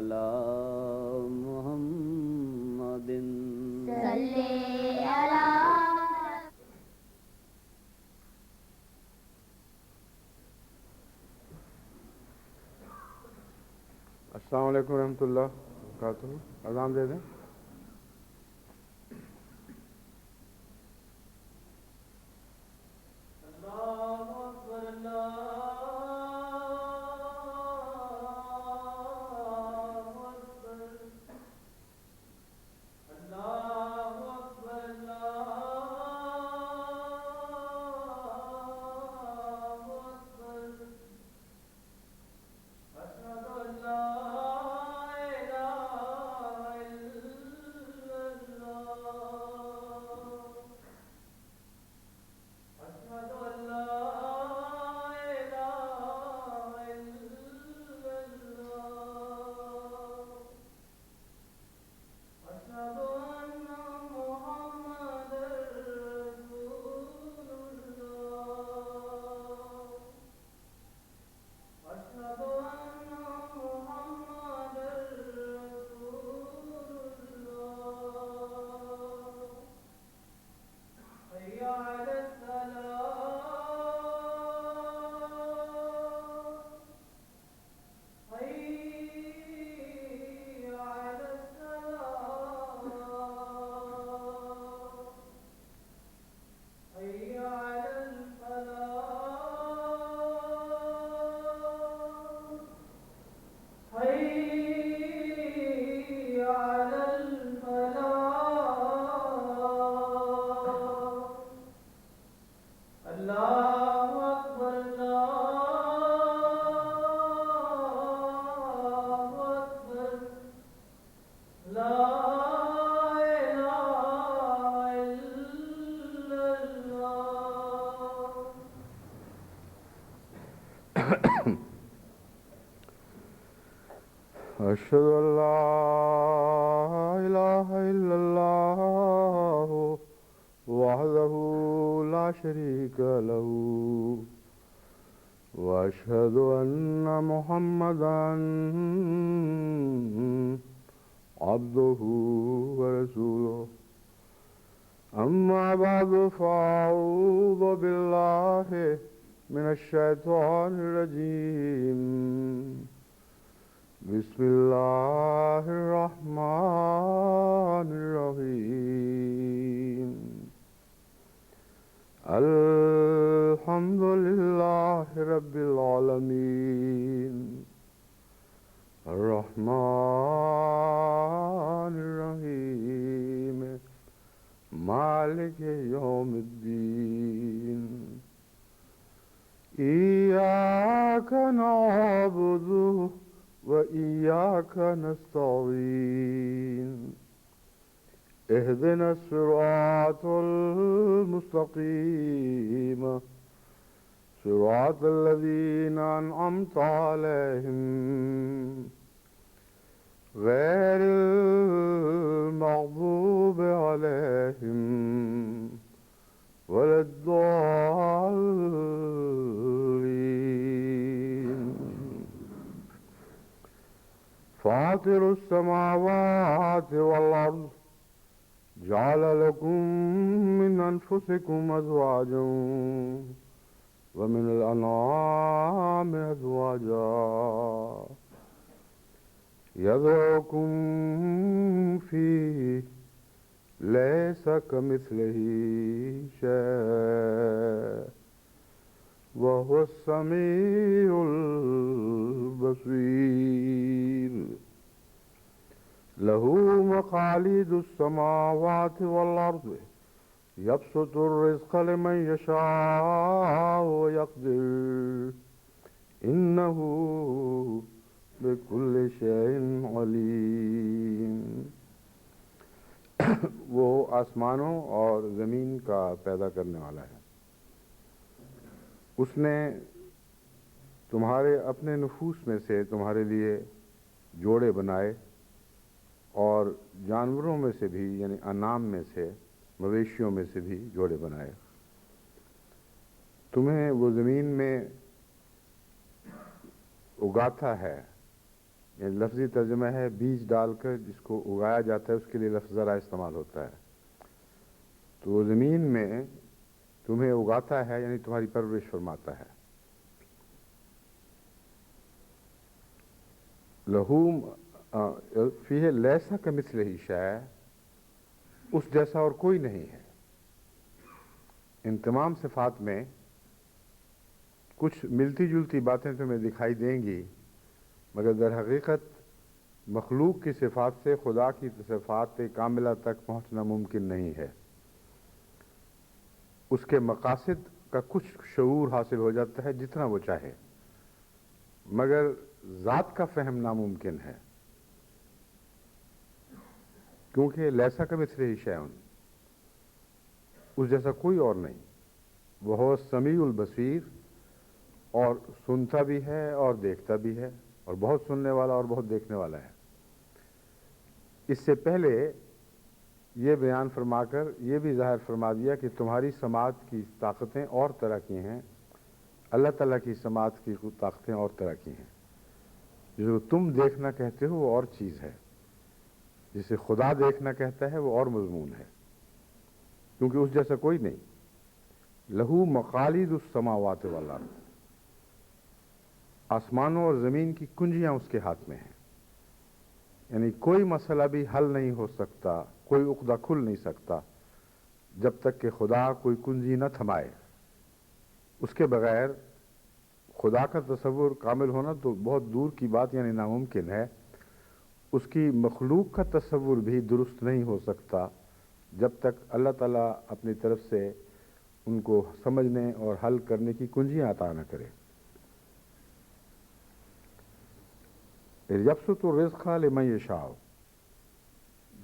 على محمد صلی علی السلام علیکم ورحمۃ اللہ وبرکاتہ. اذان دے دیں. أشهد أن لا إله إلا الله وحده لا شريك له وأشهد أن محمدا عبده ورسوله. أما بعد فأعوذ بالله من الشيطان الرجيم. بسم الله الرحمن الرحيم. الحمد لله رب العالمين الرحمن الرحيم مالك يوم الدين. إياك نعبد وإياك نستعين. اهدنا الصراط المستقيم صراط الذين أنعمت عليهم غير المغضوب عليهم ولا الضالين. فاطر السماوات والأرض جعل لكم من أنفسكم أزواجا ومن الأنعام أزواجا يذرأكم فيه ليس كمثله شيء وهو السميع البصير. له مقاليد السماوات والأرض يبسط الرزق لمن يشاء ويقدر إنه بكل شيء عليم. وہ آسمانوں اور زمین کا پیدا کرنے والا ہے. اس نے تمہارے اپنے نفوس میں سے تمہارے لیے جوڑے بنائے اور جانوروں میں سے بھی یعنی انعام میں سے مویشیوں میں سے بھی جوڑے بنائے. تمہیں وہ زمین میں اگاتا ہے یہ لفظی ترجمہ ہے بیج ڈال کر جس کو اگایا جاتا ہے اس کے لیے لفظ ذرا استعمال ہوتا ہے. تو وہ زمین میں تمہیں اگاتا ہے یعنی تمہاری پرورش فرماتا ہے. لہوم فیہ لیسا کمثلہ شیء، اس جیسا اور کوئی نہیں ہے. ان تمام صفات میں کچھ ملتی جلتی باتیں تمہیں دکھائی دیں گی، مگر در حقیقت مخلوق کی صفات سے خدا کی صفات کاملہ تک پہنچنا ممکن نہیں ہے. اس کے مقاصد کا کچھ شعور حاصل ہو جاتا ہے جتنا وہ چاہے، مگر ذات کا فہم ناممکن ہے، کیونکہ لیسا کمثلہ شیء، اس جیسا کوئی اور نہیں. وہ سمیع البصیر، اور سنتا بھی ہے اور دیکھتا بھی ہے، اور بہت سننے والا اور بہت دیکھنے والا ہے. اس سے پہلے یہ بیان فرما کر یہ بھی ظاہر فرما دیا کہ تمہاری سماعت کی طاقتیں اور طرح کی ہیں، اللہ تعالیٰ کی سماعت کی طاقتیں اور طرح کی ہیں. جو تم دیکھنا کہتے ہو وہ اور چیز ہے، جسے خدا دیکھنا کہتا ہے وہ اور مضمون ہے، کیونکہ اس جیسا کوئی نہیں. لہو مقالید السماوات والارض، آسمانوں اور زمین کی کنجیاں اس کے ہاتھ میں ہیں. یعنی کوئی مسئلہ بھی حل نہیں ہو سکتا، کوئی عقدہ کھل نہیں سکتا جب تک کہ خدا کوئی کنجی نہ تھمائے. اس کے بغیر خدا کا تصور کامل ہونا تو بہت دور کی بات، یعنی ناممکن ہے. اس کی مخلوق کا تصور بھی درست نہیں ہو سکتا جب تک اللہ تعالیٰ اپنی طرف سے ان کو سمجھنے اور حل کرنے کی کنجیاں عطا نہ کرے. یبسط الرزق لمن یشاء،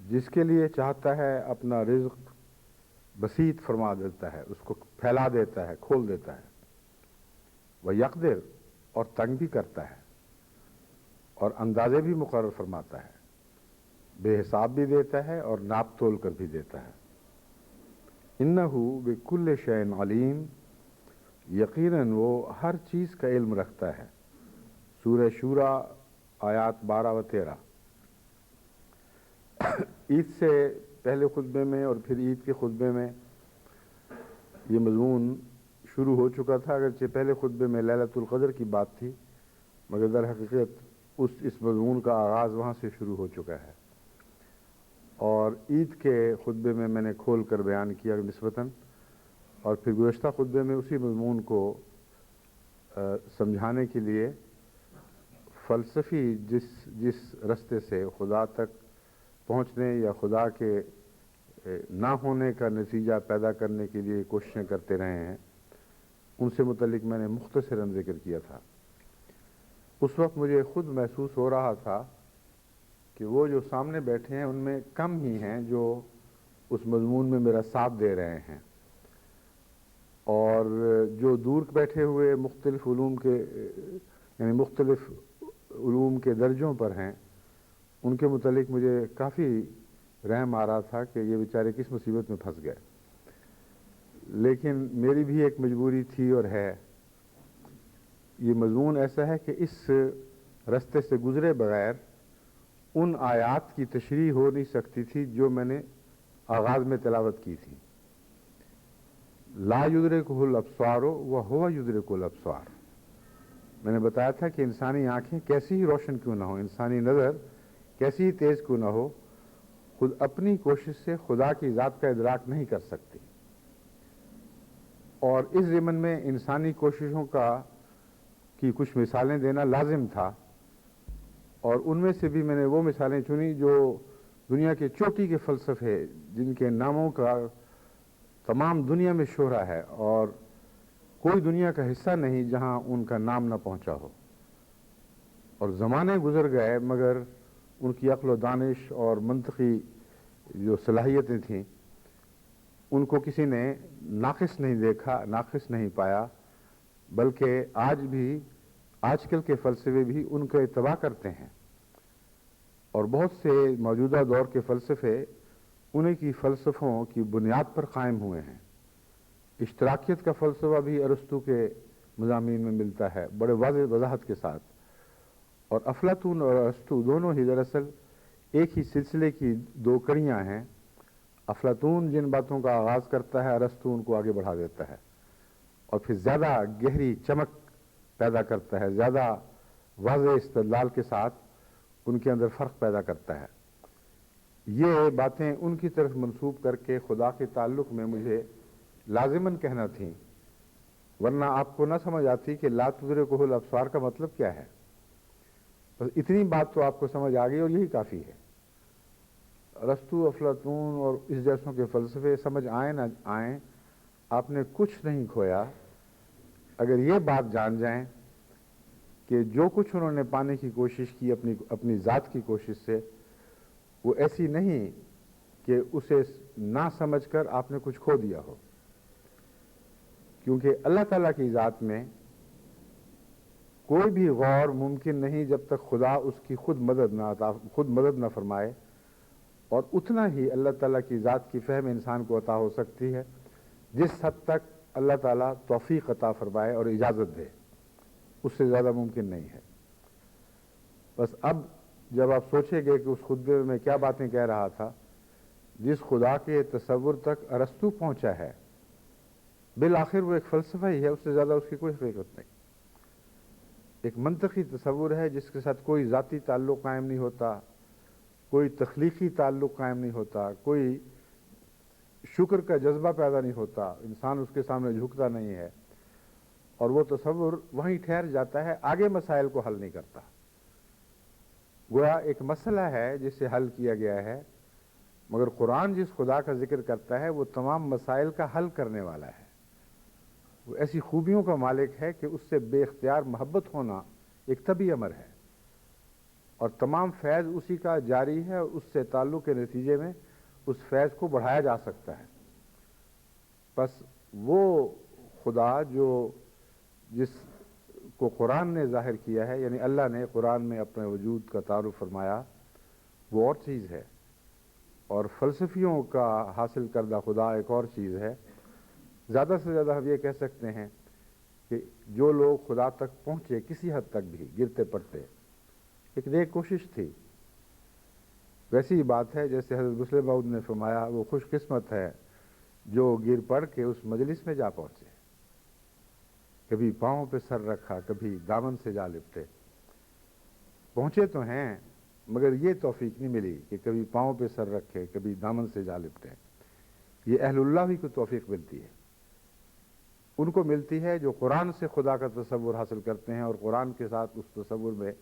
جس کے لیے چاہتا ہے اپنا رزق بسیط فرما دیتا ہے، اس کو پھیلا دیتا ہے، کھول دیتا ہے. وہ یقدر، اور تنگ بھی کرتا ہے، اور اندازے بھی مقرر فرماتا ہے، بے حساب بھی دیتا ہے اور ناپ تول کر بھی دیتا ہے. انہ بکل شیء علیم، یقیناً وہ ہر چیز کا علم رکھتا ہے. سورہ شورى آیات 12 و 13. عید سے پہلے خطبے میں اور پھر عید کے خطبے میں یہ مضمون شروع ہو چکا تھا، اگرچہ پہلے خطبے میں لیلۃ القدر کی بات تھی، مگر در حقیقت اس مضمون کا آغاز وہاں سے شروع ہو چکا ہے. اور عید کے خطبے میں میں نے کھول کر بیان کیا نسبتاً، اور پھر گزشتہ خطبے میں اسی مضمون کو سمجھانے کے لیے فلسفی جس رستے سے خدا تک پہنچنے یا خدا کے نہ ہونے کا نتیجہ پیدا کرنے کے لیے کوششیں کرتے رہے ہیں، ان سے متعلق میں نے مختصراً ذکر کیا تھا. اس وقت مجھے خود محسوس ہو رہا تھا کہ وہ جو سامنے بیٹھے ہیں ان میں کم ہی ہیں جو اس مضمون میں میرا ساتھ دے رہے ہیں، اور جو دور بیٹھے ہوئے مختلف علوم کے یعنی مختلف علوم کے درجوں پر ہیں، ان کے متعلق مجھے کافی رحم آ رہا تھا کہ یہ بیچارے کس مصیبت میں پھنس گئے. لیکن میری بھی ایک مجبوری تھی اور ہے. یہ مضمون ایسا ہے کہ اس رستے سے گزرے بغیر ان آیات کی تشریح ہو نہیں سکتی تھی جو میں نے آغاز میں تلاوت کی تھی. لا یدرکہ الابصار وہو یدرک الابصار. میں نے بتایا تھا کہ انسانی آنکھیں کیسی ہی روشن کیوں نہ ہو، انسانی نظر کیسی ہی تیز کیوں نہ ہو، خود اپنی کوشش سے خدا کی ذات کا ادراک نہیں کر سکتی. اور اس ضمن میں انسانی کوششوں کی کچھ مثالیں دینا لازم تھا، اور ان میں سے بھی میں نے وہ مثالیں چنی جو دنیا کے چوٹی کے فلسفے جن کے ناموں کا تمام دنیا میں شہرہ ہے، اور کوئی دنیا کا حصہ نہیں جہاں ان کا نام نہ پہنچا ہو. اور زمانے گزر گئے مگر ان کی عقل و دانش اور منطقی جو صلاحیتیں تھیں ان کو کسی نے ناقص نہیں دیکھا، ناقص نہیں پایا، بلکہ آج کل کے فلسفے بھی ان کا اتباع کرتے ہیں. اور بہت سے موجودہ دور کے فلسفے انہیں کی فلسفوں کی بنیاد پر قائم ہوئے ہیں. اشتراکیت کا فلسفہ بھی ارسطو کے مضامین میں ملتا ہے بڑے واضح وضاحت کے ساتھ، اور افلاطون اور ارسطو دونوں ہی دراصل ایک ہی سلسلے کی دو کڑیاں ہیں. افلاطون جن باتوں کا آغاز کرتا ہے ارسطو ان کو آگے بڑھا دیتا ہے اور پھر زیادہ گہری چمک پیدا کرتا ہے, زیادہ واضح استدلال کے ساتھ ان کے اندر فرق پیدا کرتا ہے. یہ باتیں ان کی طرف منسوب کر کے خدا کے تعلق میں مجھے لازماً کہنا تھیں, ورنہ آپ کو نہ سمجھ آتی کہ لا تدرکہ الابصار کا مطلب کیا ہے. بس اتنی بات تو آپ کو سمجھ آ گئی اور یہی کافی ہے. ارسطو, افلاطون اور اس جیسوں کے فلسفے سمجھ آئیں نہ آئیں, آپ نے کچھ نہیں کھویا اگر یہ بات جان جائیں کہ جو کچھ انہوں نے پانے کی کوشش کی اپنی ذات کی کوشش سے, وہ ایسی نہیں کہ اسے نہ سمجھ کر آپ نے کچھ کھو دیا ہو. کیونکہ اللہ تعالیٰ کی ذات میں کوئی بھی غور ممکن نہیں جب تک خدا اس کی خود مدد نہ فرمائے, اور اتنا ہی اللہ تعالیٰ کی ذات کی فہم انسان کو عطا ہو سکتی ہے جس حد تک اللہ تعالیٰ توفیق عطا فرمائے اور اجازت دے, اس سے زیادہ ممکن نہیں ہے. بس اب جب آپ سوچیں گے کہ اس خطبے میں کیا باتیں کہہ رہا تھا, جس خدا کے تصور تک ارسطو پہنچا ہے, بالآخر وہ ایک فلسفہ ہی ہے, اس سے زیادہ اس کی کوئی حقیقت نہیں. ایک منطقی تصور ہے جس کے ساتھ کوئی ذاتی تعلق قائم نہیں ہوتا, کوئی تخلیقی تعلق قائم نہیں ہوتا, کوئی شکر کا جذبہ پیدا نہیں ہوتا, انسان اس کے سامنے جھکتا نہیں ہے, اور وہ تصور وہیں ٹھہر جاتا ہے, آگے مسائل کو حل نہیں کرتا. گویا ایک مسئلہ ہے جسے حل کیا گیا ہے, مگر قرآن جس خدا کا ذکر کرتا ہے وہ تمام مسائل کا حل کرنے والا ہے. وہ ایسی خوبیوں کا مالک ہے کہ اس سے بے اختیار محبت ہونا ایک طبعی امر ہے, اور تمام فیض اسی کا جاری ہے, اور اس سے تعلق کے نتیجے میں اس فیض کو بڑھایا جا سکتا ہے. بس وہ خدا جس کو قرآن نے ظاہر کیا ہے, یعنی اللہ نے قرآن میں اپنے وجود کا تعارف فرمایا, وہ اور چیز ہے, اور فلسفیوں کا حاصل کردہ خدا ایک اور چیز ہے. زیادہ سے زیادہ ہم یہ کہہ سکتے ہیں کہ جو لوگ خدا تک پہنچے کسی حد تک بھی گرتے پڑتے, ایک نیک کوشش تھی. ویسی ہی بات ہے جیسے حضرت مسلم موعود نے فرمایا, وہ خوش قسمت ہے جو گر پڑ کے اس مجلس میں جا پہنچے. کبھی پاؤں پہ سر رکھا, کبھی دامن سے جا لپٹے. پہنچے تو ہیں مگر یہ توفیق نہیں ملی کہ کبھی پاؤں پہ سر رکھے, کبھی دامن سے جا لپٹے. یہ اہل اللہ ہی کو توفیق ملتی ہے, ان کو ملتی ہے جو قرآن سے خدا کا تصور حاصل کرتے ہیں اور قرآن کے ساتھ اس تصور میں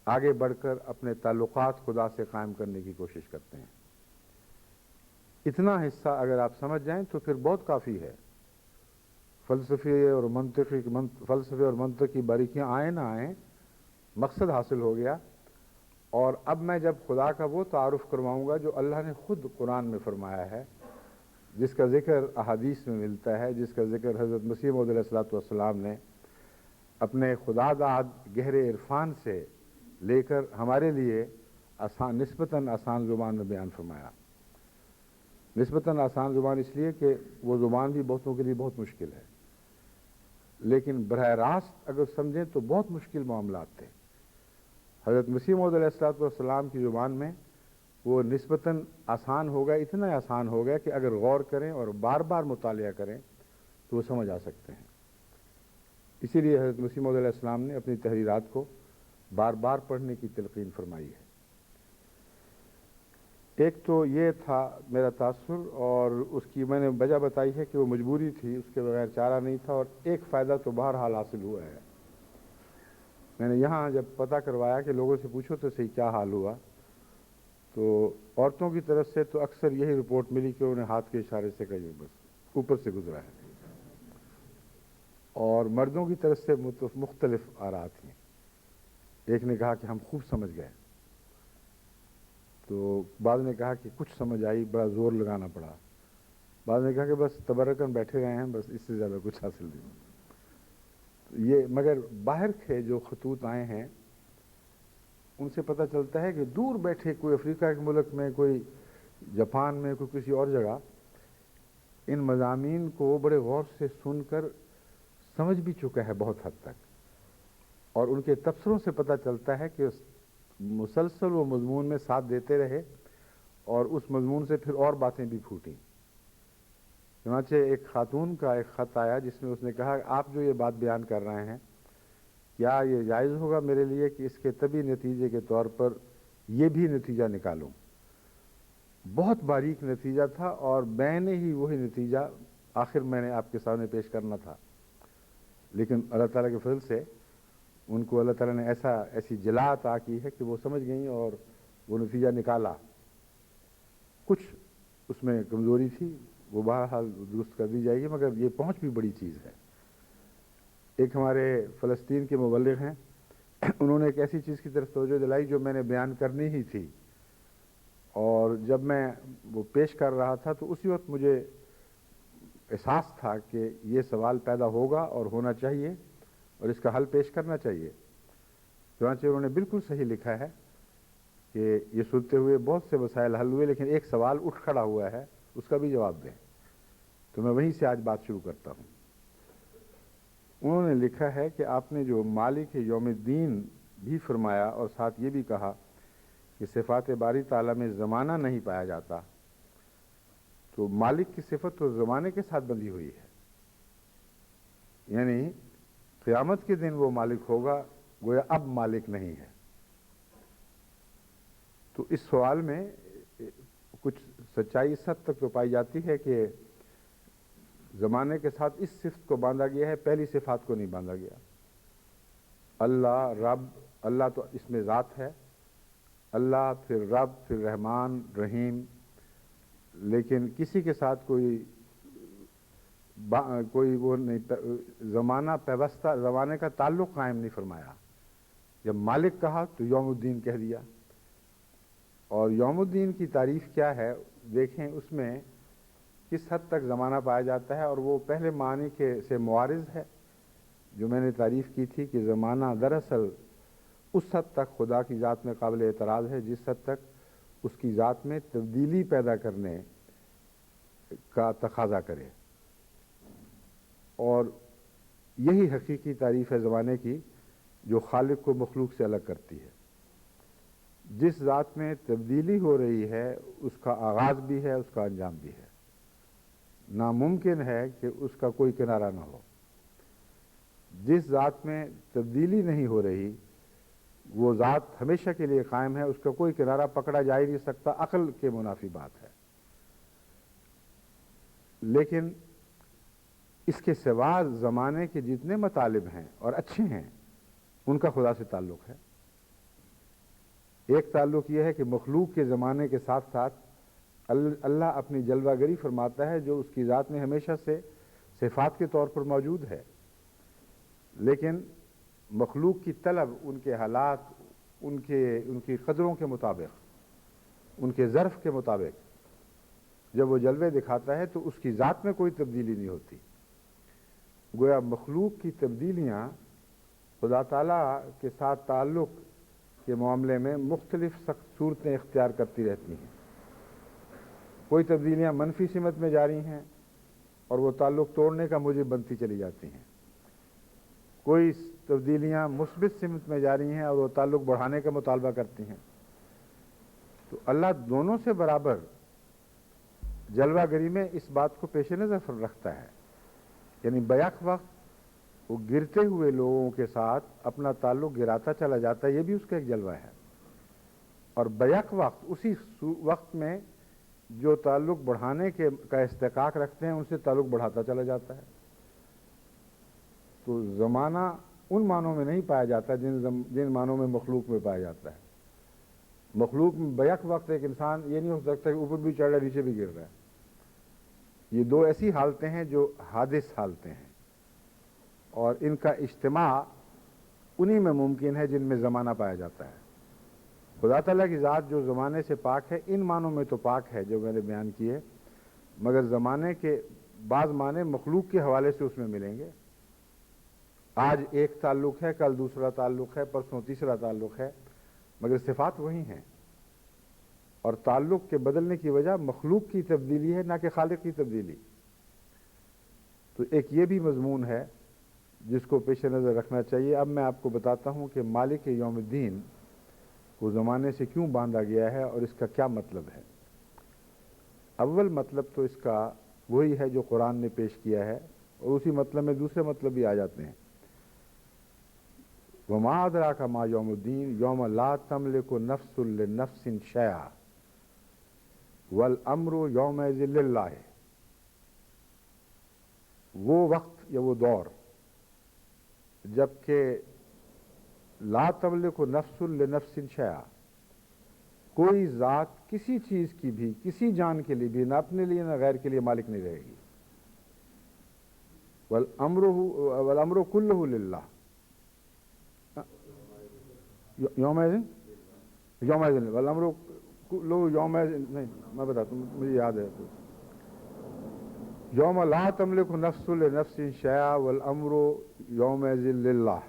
آگے بڑھ کر اپنے تعلقات خدا سے قائم کرنے کی کوشش کرتے ہیں. اتنا حصہ اگر آپ سمجھ جائیں تو پھر بہت کافی ہے. فلسفے اور منطق کی باریکیاں آئیں نہ آئیں, مقصد حاصل ہو گیا. اور اب میں جب خدا کا وہ تعارف کرواؤں گا جو اللہ نے خود قرآن میں فرمایا ہے, جس کا ذکر احادیث میں ملتا ہے, جس کا ذکر حضرت مسیح موعود علیہ الصلوۃ والسلام نے اپنے خدا داد گہرے عرفان سے لے کر ہمارے لیے نسبتاً آسان زبان میں بیان فرمایا. نسبتاً آسان زبان اس لیے کہ وہ زبان بھی بہتوں کے لیے بہت مشکل ہے, لیکن براہ راست اگر سمجھیں تو بہت مشکل معاملات تھے. حضرت مسیح موعود علیہ الصلوۃ والسلام کی زبان میں وہ نسبتاً آسان ہو گیا, اتنا آسان ہو گیا کہ اگر غور کریں اور بار بار مطالعہ کریں تو وہ سمجھ آ سکتے ہیں. اسی لیے حضرت مسیح موعود علیہ السلام نے اپنی تحریرات کو بار بار پڑھنے کی تلقین فرمائی ہے. ایک تو یہ تھا میرا تاثر, اور اس کی میں نے وجہ بتائی ہے کہ وہ مجبوری تھی, اس کے بغیر چارہ نہیں تھا, اور ایک فائدہ تو بہرحال حاصل ہوا ہے. میں نے یہاں جب پتہ کروایا کہ لوگوں سے پوچھو تو صحیح کیا حال ہوا, تو عورتوں کی طرف سے تو اکثر یہی رپورٹ ملی کہ انہیں ہاتھ کے اشارے سے کہیں بس اوپر سے گزرا ہے, اور مردوں کی طرف سے مختلف آرات ہیں. ایک نے کہا کہ ہم خوب سمجھ گئے, تو بعض نے کہا کہ کچھ سمجھ آئی, بڑا زور لگانا پڑا. بعض نے کہا کہ بس تبرکن بیٹھے رہے ہیں, بس اس سے زیادہ کچھ حاصل نہیں. یہ مگر باہر کے جو خطوط آئے ہیں ان سے پتہ چلتا ہے کہ دور بیٹھے کوئی افریقہ کے ملک میں, کوئی جاپان میں, کوئی کسی اور جگہ ان مضامین کو بڑے غور سے سن کر سمجھ بھی چکا ہے بہت حد تک. اور ان کے تبصروں سے پتہ چلتا ہے کہ مسلسل وہ مضمون میں ساتھ دیتے رہے اور اس مضمون سے پھر اور باتیں بھی پھوٹیں۔ چنانچہ ایک خاتون کا ایک خط آیا جس میں اس نے کہا آپ جو یہ بات بیان کر رہے ہیں کیا یہ جائز ہوگا میرے لیے کہ اس کے طبی نتیجے کے طور پر یہ بھی نتیجہ نکالوں۔ بہت باریک نتیجہ تھا اور میں نے ہی وہی نتیجہ آخر میں نے آپ کے سامنے پیش کرنا تھا، لیکن اللہ تعالیٰ کے فضل سے ان کو اللہ تعالیٰ نے ایسی جلا عطا کی ہے کہ وہ سمجھ گئیں اور وہ نتیجہ نکالا۔ کچھ اس میں کمزوری تھی، وہ بہرحال درست کر دی جائے گی، مگر یہ پہنچ بھی بڑی چیز ہے۔ ایک ہمارے فلسطین کے مبلغ ہیں، انہوں نے ایک ایسی چیز کی طرف توجہ دلائی جو میں نے بیان کرنی ہی تھی، اور جب میں وہ پیش کر رہا تھا تو اسی وقت مجھے احساس تھا کہ یہ سوال پیدا ہوگا اور ہونا چاہیے اور اس کا حل پیش کرنا چاہیے۔ چنانچہ انہوں نے بالکل صحیح لکھا ہے کہ یہ سنتے ہوئے بہت سے مسائل حل ہوئے، لیکن ایک سوال اٹھ کھڑا ہوا ہے، اس کا بھی جواب دیں۔ تو میں وہیں سے آج بات شروع کرتا ہوں۔ انہوں نے لکھا ہے کہ آپ نے جو مالک یوم الدین بھی فرمایا اور ساتھ یہ بھی کہا کہ صفات باری تعالیٰ میں زمانہ نہیں پایا جاتا، تو مالک کی صفت تو زمانے کے ساتھ بندھی ہوئی ہے، یعنی قیامت کے دن وہ مالک ہوگا، گویا اب مالک نہیں ہے۔ تو اس سوال میں کچھ سچائی اس حد تک تو پائی جاتی ہے کہ زمانے کے ساتھ اس صفت کو باندھا گیا ہے، پہلی صفات کو نہیں باندھا گیا۔ اللہ رب، اللہ تو اس میں ذات ہے، اللہ پھر رب پھر رحمان رحیم، لیکن کسی کے ساتھ کوئی وہ نہیں، زمانہ پیوستہ، زمانے کا تعلق قائم نہیں فرمایا۔ جب مالک کہا تو یوم الدین کہہ دیا، اور یوم الدین کی تعریف کیا ہے دیکھیں، اس میں کس حد تک زمانہ پایا جاتا ہے، اور وہ پہلے معنی سے معارض ہے جو میں نے تعریف کی تھی کہ زمانہ دراصل اس حد تک خدا کی ذات میں قابل اعتراض ہے جس حد تک اس کی ذات میں تبدیلی پیدا کرنے کا تقاضا کرے، اور یہی حقیقی تعریف ہے زمانے کی جو خالق کو مخلوق سے الگ کرتی ہے۔ جس ذات میں تبدیلی ہو رہی ہے اس کا آغاز بھی ہے، اس کا انجام بھی ہے، ناممکن ہے کہ اس کا کوئی کنارہ نہ ہو۔ جس ذات میں تبدیلی نہیں ہو رہی وہ ذات ہمیشہ کے لیے قائم ہے، اس کا کوئی کنارہ پکڑا جا ہی نہیں سکتا، عقل کے منافی بات ہے۔ لیکن اس کے سوا زمانے کے جتنے مطالب ہیں اور اچھے ہیں ان کا خدا سے تعلق ہے۔ ایک تعلق یہ ہے کہ مخلوق کے زمانے کے ساتھ ساتھ اللہ اپنی جلوہ گری فرماتا ہے جو اس کی ذات میں ہمیشہ سے صفات کے طور پر موجود ہے، لیکن مخلوق کی طلب ان کے حالات، ان کی قدروں کے مطابق، ان کے ظرف کے مطابق جب وہ جلوے دکھاتا ہے تو اس کی ذات میں کوئی تبدیلی نہیں ہوتی۔ گویا مخلوق کی تبدیلیاں خدا تعالیٰ کے ساتھ تعلق کے معاملے میں مختلف سخت صورتیں اختیار کرتی رہتی ہیں۔ کوئی تبدیلیاں منفی سمت میں جاری ہیں اور وہ تعلق توڑنے کا موجب بنتی چلی جاتی ہیں، کوئی تبدیلیاں مثبت سمت میں جاری ہیں اور وہ تعلق بڑھانے کا مطالبہ کرتی ہیں۔ تو اللہ دونوں سے برابر جلوہ گری میں اس بات کو پیش نظر رکھتا ہے، یعنی بیک وقت وہ گرتے ہوئے لوگوں کے ساتھ اپنا تعلق گراتا چلا جاتا ہے، یہ بھی اس کا ایک جلوہ ہے، اور بیک وقت اسی وقت میں جو تعلق بڑھانے کا استحقاق رکھتے ہیں ان سے تعلق بڑھاتا چلا جاتا ہے۔ تو زمانہ ان معنوں میں نہیں پایا جاتا جن معنوں میں مخلوق میں پایا جاتا ہے۔ مخلوق میں بیک وقت ایک انسان یہ نہیں ہو سکتا کہ اوپر بھی چڑھ رہا ہے نیچے بھی گر رہا ہے۔ یہ دو ایسی حالتیں ہیں جو حادث حالتیں ہیں، اور ان کا اجتماع انہی میں ممکن ہے جن میں زمانہ پایا جاتا ہے۔ خدا تعالیٰ کی ذات جو زمانے سے پاک ہے ان معنوں میں تو پاک ہے جو میں نے بیان کیے، مگر زمانے کے بعض معنی مخلوق کے حوالے سے اس میں ملیں گے۔ آج ایک تعلق ہے، کل دوسرا تعلق ہے، پرسوں تیسرا تعلق ہے، مگر صفات وہی ہیں، اور تعلق کے بدلنے کی وجہ مخلوق کی تبدیلی ہے نہ کہ خالق کی تبدیلی۔ تو ایک یہ بھی مضمون ہے جس کو پیش نظر رکھنا چاہیے. اب میں آپ کو بتاتا ہوں کہ مالک یوم الدین کو زمانے سے کیوں باندھا گیا ہے اور اس کا کیا مطلب ہے. اول مطلب تو اس کا وہی ہے جو قرآن نے پیش کیا ہے، اور اسی مطلب میں دوسرے مطلب بھی آ جاتے ہیں. وَمَا أَدْرَاكَ مَا يَوْمُ الدِّينِ يَوْمَ لَا تَمْلِكُ نَفْسٌ لِّنَفْسٍ شَيْئًا وَالْأَمْرُ يَوْمَئِذٍ لِلَّهِ. وہ وقت یا وہ دور جب کہ لا تملک نفس لنفس شیئا، کوئی ذات کسی چیز کی بھی، کسی جان کے لیے بھی، نہ اپنے لیے نہ غیر کے لیے مالک نہیں رہے گی. والامر کلہ للہ. یومئذ والامر کلہ یومئذ نہیں، میں بتاتا ہوں، مجھے یاد ہے. یوم لا تملک نفس لنفس شیئا والامر یومئذ للہ.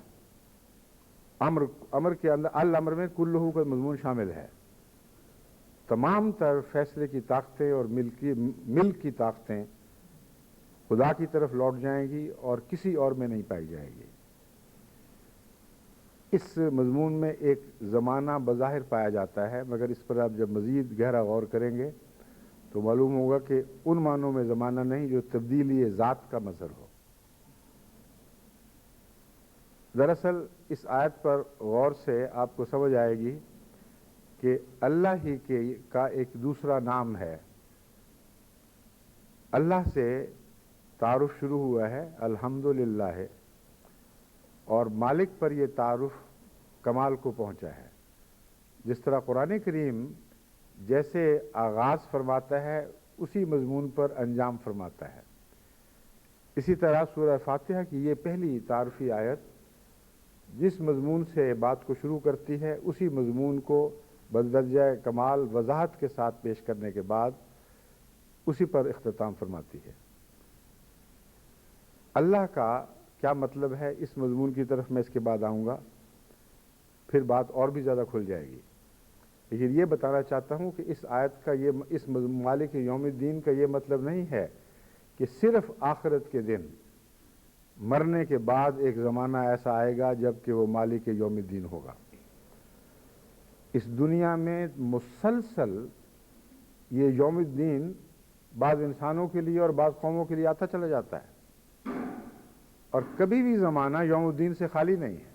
امر کے اندر الامر میں کلہ کا مضمون شامل ہے. تمام تر فیصلے کی طاقتیں اور ملک کی طاقتیں خدا کی طرف لوٹ جائیں گی اور کسی اور میں نہیں پائی جائے گی. اس مضمون میں ایک زمانہ بظاہر پایا جاتا ہے، مگر اس پر آپ جب مزید گہرا غور کریں گے تو معلوم ہوگا کہ ان معنوں میں زمانہ نہیں جو تبدیلی ذات کا مظہر ہو. دراصل اس آیت پر غور سے آپ کو سمجھ آئے گی کہ اللہ ہی کا ایک دوسرا نام ہے. اللہ سے تعارف شروع ہوا ہے الحمدللہ، اور مالک پر یہ تعارف کمال کو پہنچا ہے. جس طرح قرآن کریم جیسے آغاز فرماتا ہے اسی مضمون پر انجام فرماتا ہے، اسی طرح سورہ فاتحہ کی یہ پہلی تعارفی آیت جس مضمون سے بات کو شروع کرتی ہے اسی مضمون کو بدرجہ کمال وضاحت کے ساتھ پیش کرنے کے بعد اسی پر اختتام فرماتی ہے. اللہ کا کیا مطلب ہے اس مضمون کی طرف میں اس کے بعد آؤں گا، پھر بات اور بھی زیادہ کھل جائے گی. لیکن یہ بتانا چاہتا ہوں کہ اس آیت کا اس مالک یوم الدین کا یہ مطلب نہیں ہے کہ صرف آخرت کے دن مرنے کے بعد ایک زمانہ ایسا آئے گا جب کہ وہ مالک یوم الدین ہوگا. اس دنیا میں مسلسل یہ یوم الدین بعض انسانوں کے لیے اور بعض قوموں کے لیے آتا چلا جاتا ہے، اور کبھی بھی زمانہ یوم الدین سے خالی نہیں ہے.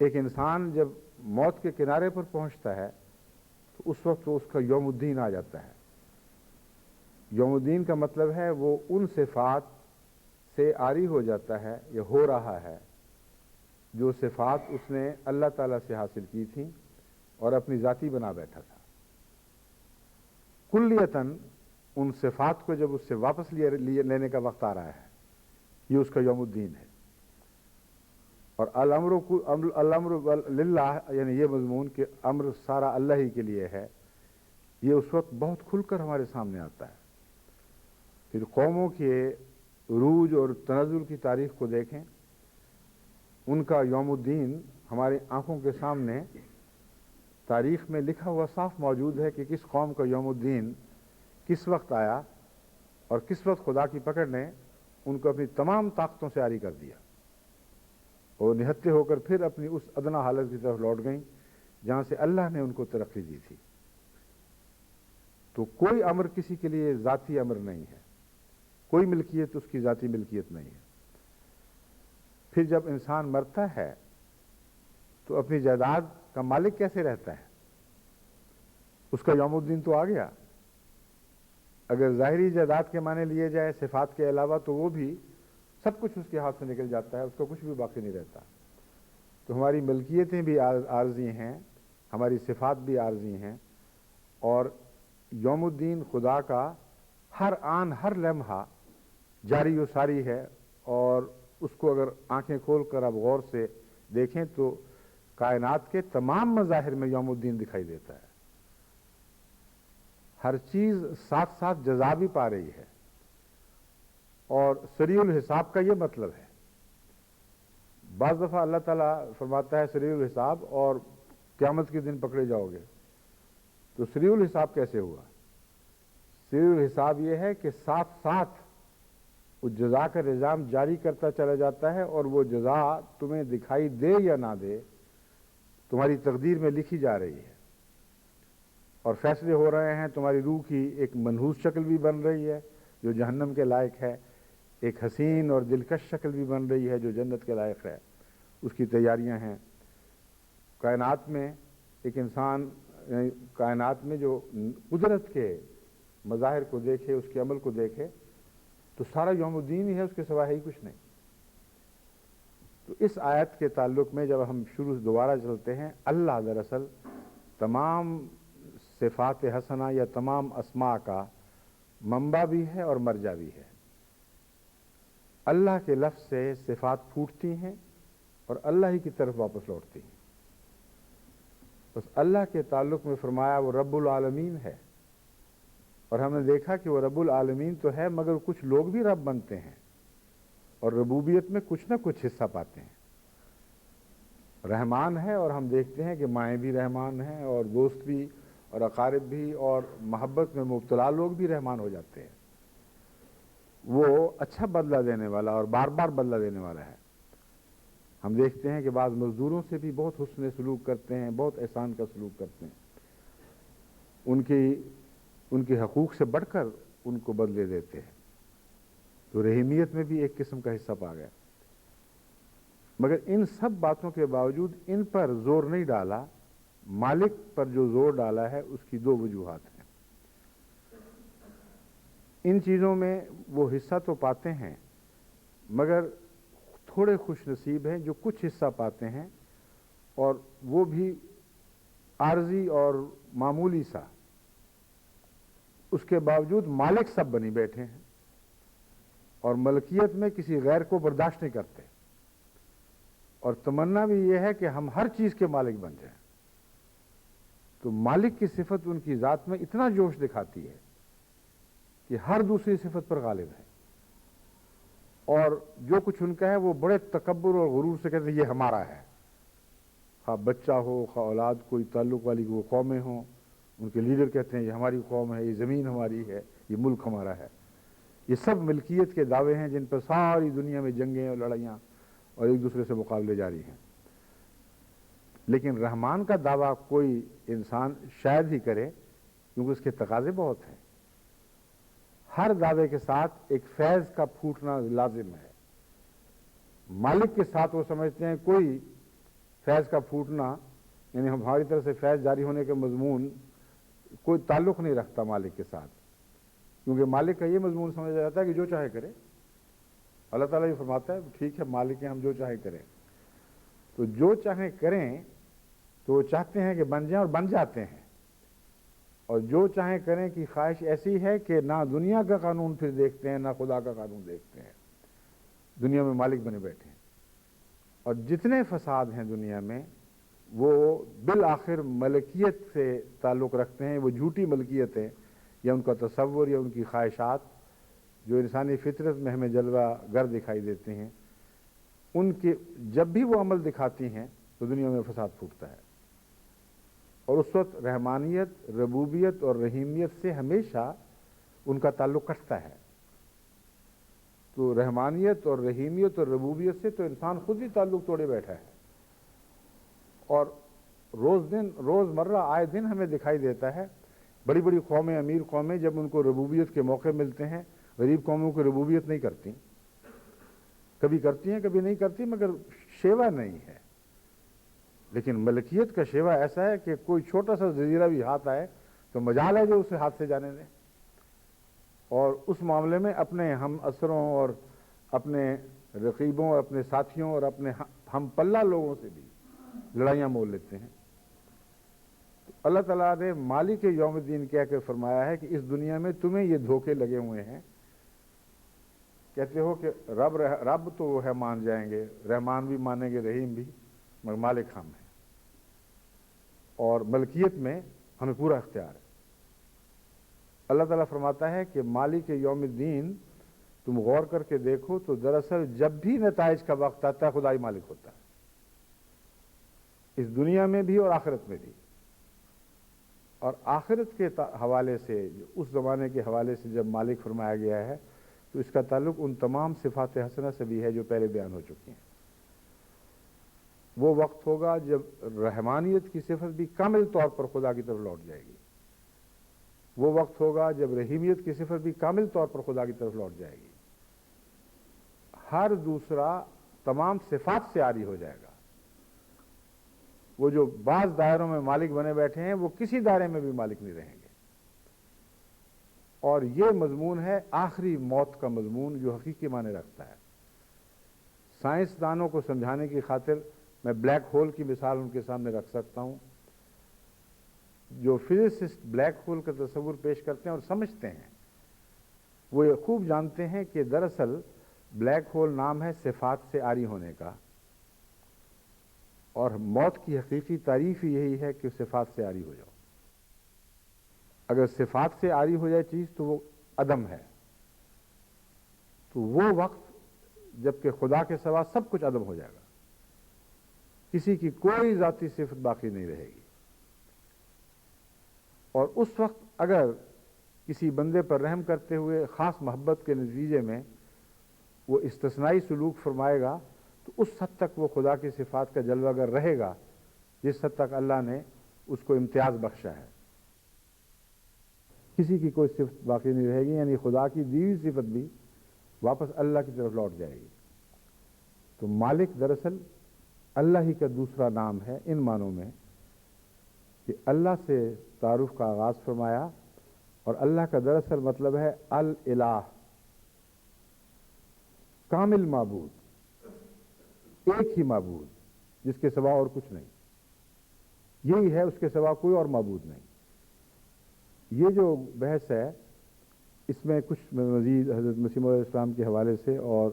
ایک انسان جب موت کے کنارے پر پہنچتا ہے تو اس وقت اس کا یوم الدین آ جاتا ہے. یوم الدین کا مطلب ہے وہ ان صفات سے عاری ہو جاتا ہے یا ہو رہا ہے جو صفات اس نے اللہ تعالیٰ سے حاصل کی تھیں اور اپنی ذاتی بنا بیٹھا تھا. کلیتاً ان صفات کو جب اس سے واپس لینے کا وقت آ رہا ہے، یہ اس کا یوم الدین ہے. اور الامر للہ یعنی یہ مضمون کہ امر سارا اللہ ہی کے لیے ہے، یہ اس وقت بہت کھل کر ہمارے سامنے آتا ہے. پھر قوموں کے عروج اور تنزل کی تاریخ کو دیکھیں، ان کا یوم الدین ہماری آنکھوں کے سامنے تاریخ میں لکھا ہوا صاف موجود ہے کہ کس قوم کا یوم الدین کس وقت آیا اور کس وقت خدا کی پکڑ نے ان کو اپنی تمام طاقتوں سے عاری کر دیا، اور نہتے ہو کر پھر اپنی اس ادنا حالت کی طرف لوٹ گئیں جہاں سے اللہ نے ان کو ترقی دی تھی. تو کوئی امر کسی کے لیے ذاتی امر نہیں ہے، کوئی ملکیت اس کی ذاتی ملکیت نہیں ہے. پھر جب انسان مرتا ہے تو اپنی جائیداد کا مالک کیسے رہتا ہے؟ اس کا یوم الدین تو آ گیا. اگر ظاہری جائیداد کے معنی لیے جائے صفات کے علاوہ تو وہ بھی سب کچھ اس کے ہاتھ سے نکل جاتا ہے، اس کا کچھ بھی باقی نہیں رہتا. تو ہماری ملکیتیں بھی عارضی ہیں، ہماری صفات بھی عارضی ہیں، اور یوم الدین خدا کا ہر آن ہر لمحہ جاری و ساری ہے. اور اس کو اگر آنکھیں کھول کر آپ غور سے دیکھیں تو کائنات کے تمام مظاہر میں یوم الدین دکھائی دیتا ہے. ہر چیز ساتھ ساتھ جزا بھی پا رہی ہے، اور سریع الحساب کا یہ مطلب ہے. بعض دفعہ اللہ تعالیٰ فرماتا ہے سریع الحساب اور قیامت کے دن پکڑے جاؤ گے. تو سریع الحساب کیسے ہوا؟ سریع الحساب یہ ہے کہ ساتھ ساتھ اس جزا کا نظام جاری کرتا چلا جاتا ہے، اور وہ جزا تمہیں دکھائی دے یا نہ دے تمہاری تقدیر میں لکھی جا رہی ہے، اور فیصلے ہو رہے ہیں۔ تمہاری روح کی ایک منحوس شکل بھی بن رہی ہے جو جہنم کے لائق ہے، ایک حسین اور دلکش شکل بھی بن رہی ہے جو جنت کے لائق ہے، اس کی تیاریاں ہیں۔ کائنات میں ایک انسان کائنات میں جو قدرت کے مظاہر کو دیکھے، اس کے عمل کو دیکھے، تو سارا یوم الدین ہی ہے، اس کے سوا ہی کچھ نہیں۔ تو اس آیت کے تعلق میں جب ہم شروع دوبارہ چلتے ہیں، اللہ دراصل تمام صفات حسنہ یا تمام اسماء کا منبع بھی ہے اور مرجع بھی ہے۔ اللہ کے لفظ سے صفات پھوٹتی ہیں اور اللہ ہی کی طرف واپس لوٹتی ہیں۔ بس اللہ کے تعلق میں فرمایا وہ رب العالمین ہے، اور ہم نے دیکھا کہ وہ رب العالمین تو ہے، مگر کچھ لوگ بھی رب بنتے ہیں اور ربوبیت میں کچھ نہ کچھ حصہ پاتے ہیں۔ رحمان ہے، اور ہم دیکھتے ہیں کہ مائیں بھی رحمان ہیں، اور دوست بھی، اور اقارب بھی، اور محبت میں مبتلا لوگ بھی رحمان ہو جاتے ہیں۔ وہ اچھا بدلہ دینے والا اور بار بار بدلہ دینے والا ہے۔ ہم دیکھتے ہیں کہ بعض مزدوروں سے بھی بہت حسن سلوک کرتے ہیں، بہت احسان کا سلوک کرتے ہیں، ان کے حقوق سے بڑھ کر ان کو بدلے دیتے ہیں۔ تو رحیمیت میں بھی ایک قسم کا حصہ پا گیا۔ مگر ان سب باتوں کے باوجود ان پر زور نہیں ڈالا، مالک پر جو زور ڈالا ہے اس کی دو وجوہات ہیں۔ ان چیزوں میں وہ حصہ تو پاتے ہیں، مگر تھوڑے خوش نصیب ہیں جو کچھ حصہ پاتے ہیں، اور وہ بھی عارضی اور معمولی سا۔ اس کے باوجود مالک سب بنی بیٹھے ہیں، اور ملکیت میں کسی غیر کو برداشت نہیں کرتے، اور تمنا بھی یہ ہے کہ ہم ہر چیز کے مالک بن جائیں۔ تو مالک کی صفت ان کی ذات میں اتنا جوش دکھاتی ہے کہ ہر دوسری صفت پر غالب ہے، اور جو کچھ ان کا ہے وہ بڑے تکبر اور غرور سے کہتے ہیں یہ ہمارا ہے۔ خواہ بچہ ہو، خواہ اولاد کوئی تعلق والی وہ قومیں ہوں، ان کے لیڈر کہتے ہیں یہ ہماری قوم ہے، یہ زمین ہماری ہے، یہ ملک ہمارا ہے۔ یہ سب ملکیت کے دعوے ہیں جن پر ساری دنیا میں جنگیں اور لڑائیاں اور ایک دوسرے سے مقابلے جاری ہیں۔ لیکن رحمان کا دعویٰ کوئی انسان شاید ہی کرے، کیونکہ اس کے تقاضے بہت ہیں۔ ہر دعوے کے ساتھ ایک فیض کا پھوٹنا لازم ہے۔ مالک کے ساتھ وہ سمجھتے ہیں کوئی فیض کا پھوٹنا، یعنی ہماری طرف سے فیض جاری ہونے کا مضمون کوئی تعلق نہیں رکھتا مالک کے ساتھ، کیونکہ مالک کا یہ مضمون سمجھا جاتا ہے کہ جو چاہے کرے۔ اللہ تعالیٰ یہ فرماتا ہے ٹھیک ہے مالک ہیں، ہم جو چاہے کریں۔ تو جو چاہے کریں تو وہ چاہتے ہیں کہ بن جائیں اور بن جاتے ہیں، اور جو چاہیں کریں کی خواہش ایسی ہے کہ نہ دنیا کا قانون پھر دیکھتے ہیں، نہ خدا کا قانون دیکھتے ہیں، دنیا میں مالک بنے بیٹھے ہیں۔ اور جتنے فساد ہیں دنیا میں وہ بالآخر ملکیت سے تعلق رکھتے ہیں، وہ جھوٹی ملکیتیں یا ان کا تصور یا ان کی خواہشات جو انسانی فطرت میں ہمیں جلوہ گر دکھائی دیتے ہیں، ان کے جب بھی وہ عمل دکھاتی ہیں تو دنیا میں فساد پھوٹتا ہے، اور اس وقت رحمانیت، ربوبیت اور رحیمیت سے ہمیشہ ان کا تعلق کٹتا ہے۔ تو رحمانیت اور رحیمیت اور ربوبیت سے تو انسان خود ہی تعلق توڑے بیٹھا ہے، اور روز مرہ آئے دن ہمیں دکھائی دیتا ہے بڑی بڑی قومیں، امیر قومیں جب ان کو ربوبیت کے موقع ملتے ہیں، غریب قوموں کو ربوبیت نہیں کرتی، کبھی کرتی ہیں کبھی نہیں کرتی، مگر شیوا نہیں ہے۔ لیکن ملکیت کا شیوا ایسا ہے کہ کوئی چھوٹا سا جزیرہ بھی ہاتھ آئے تو مجال ہے جو اسے ہاتھ سے جانے دیں، اور اس معاملے میں اپنے ہم اثروں اور اپنے رقیبوں اور اپنے ساتھیوں اور اپنے ہم پلہ لوگوں سے بھی لڑائیاں مول لیتے ہیں۔ تو اللہ تعالیٰ نے مالک یوم الدین کہہ کے فرمایا ہے کہ اس دنیا میں تمہیں یہ دھوکے لگے ہوئے ہیں، کہتے ہو کہ رب تو وہ ہے مان جائیں گے، رحمان بھی مانیں گے، رحیم بھی، مگر مالک ہم ہیں، اور ملکیت میں ہمیں پورا اختیار ہے۔ اللہ تعالیٰ فرماتا ہے کہ مالک یوم الدین تم غور کر کے دیکھو تو دراصل جب بھی نتائج کا وقت آتا ہے خدائی مالک ہوتا ہے، اس دنیا میں بھی اور آخرت میں بھی۔ اور آخرت کے حوالے سے، اس زمانے کے حوالے سے جب مالک فرمایا گیا ہے تو اس کا تعلق ان تمام صفات حسنہ سے بھی ہے جو پہلے بیان ہو چکی ہیں۔ وہ وقت ہوگا جب رحمانیت کی صفت بھی کامل طور پر خدا کی طرف لوٹ جائے گی، وہ وقت ہوگا جب رحیمیت کی صفت بھی کامل طور پر خدا کی طرف لوٹ جائے گی، ہر دوسرا تمام صفات سے عاری ہو جائے گا۔ وہ جو بعض دائروں میں مالک بنے بیٹھے ہیں وہ کسی دائرے میں بھی مالک نہیں رہیں گے، اور یہ مضمون ہے آخری موت کا مضمون جو حقیقی معنی رکھتا ہے۔ سائنسدانوں کو سمجھانے کی خاطر میں بلیک ہول کی مثال ان کے سامنے رکھ سکتا ہوں۔ جو فزسسٹ بلیک ہول کا تصور پیش کرتے ہیں اور سمجھتے ہیں، وہ یہ خوب جانتے ہیں کہ دراصل بلیک ہول نام ہے صفات سے عاری ہونے کا، اور موت کی حقیقی تعریف ہی یہی ہے کہ صفات سے عاری ہو جاؤ۔ اگر صفات سے عاری ہو جائے چیز تو وہ عدم ہے، تو وہ وقت جب کہ خدا کے سوا سب کچھ عدم ہو جائے گا، کسی کی کوئی ذاتی صفت باقی نہیں رہے گی، اور اس وقت اگر کسی بندے پر رحم کرتے ہوئے خاص محبت کے نتیجے میں وہ استثنائی سلوک فرمائے گا تو اس حد تک وہ خدا کی صفات کا جلوہ گر رہے گا جس حد تک اللہ نے اس کو امتیاز بخشا ہے۔ کسی کی کوئی صفت باقی نہیں رہے گی، یعنی خدا کی دی ہوئی صفت بھی واپس اللہ کی طرف لوٹ جائے گی۔ تو مالک دراصل اللہ ہی کا دوسرا نام ہے ان معنوں میں کہ اللہ سے تعارف کا آغاز فرمایا، اور اللہ کا دراصل مطلب ہے الالہ، کامل معبود، ایک ہی معبود جس کے سوا اور کچھ نہیں، یہی ہے، اس کے سوا کوئی اور معبود نہیں۔ یہ جو بحث ہے اس میں کچھ میں مزید حضرت مسیح علیہ السلام کے حوالے سے اور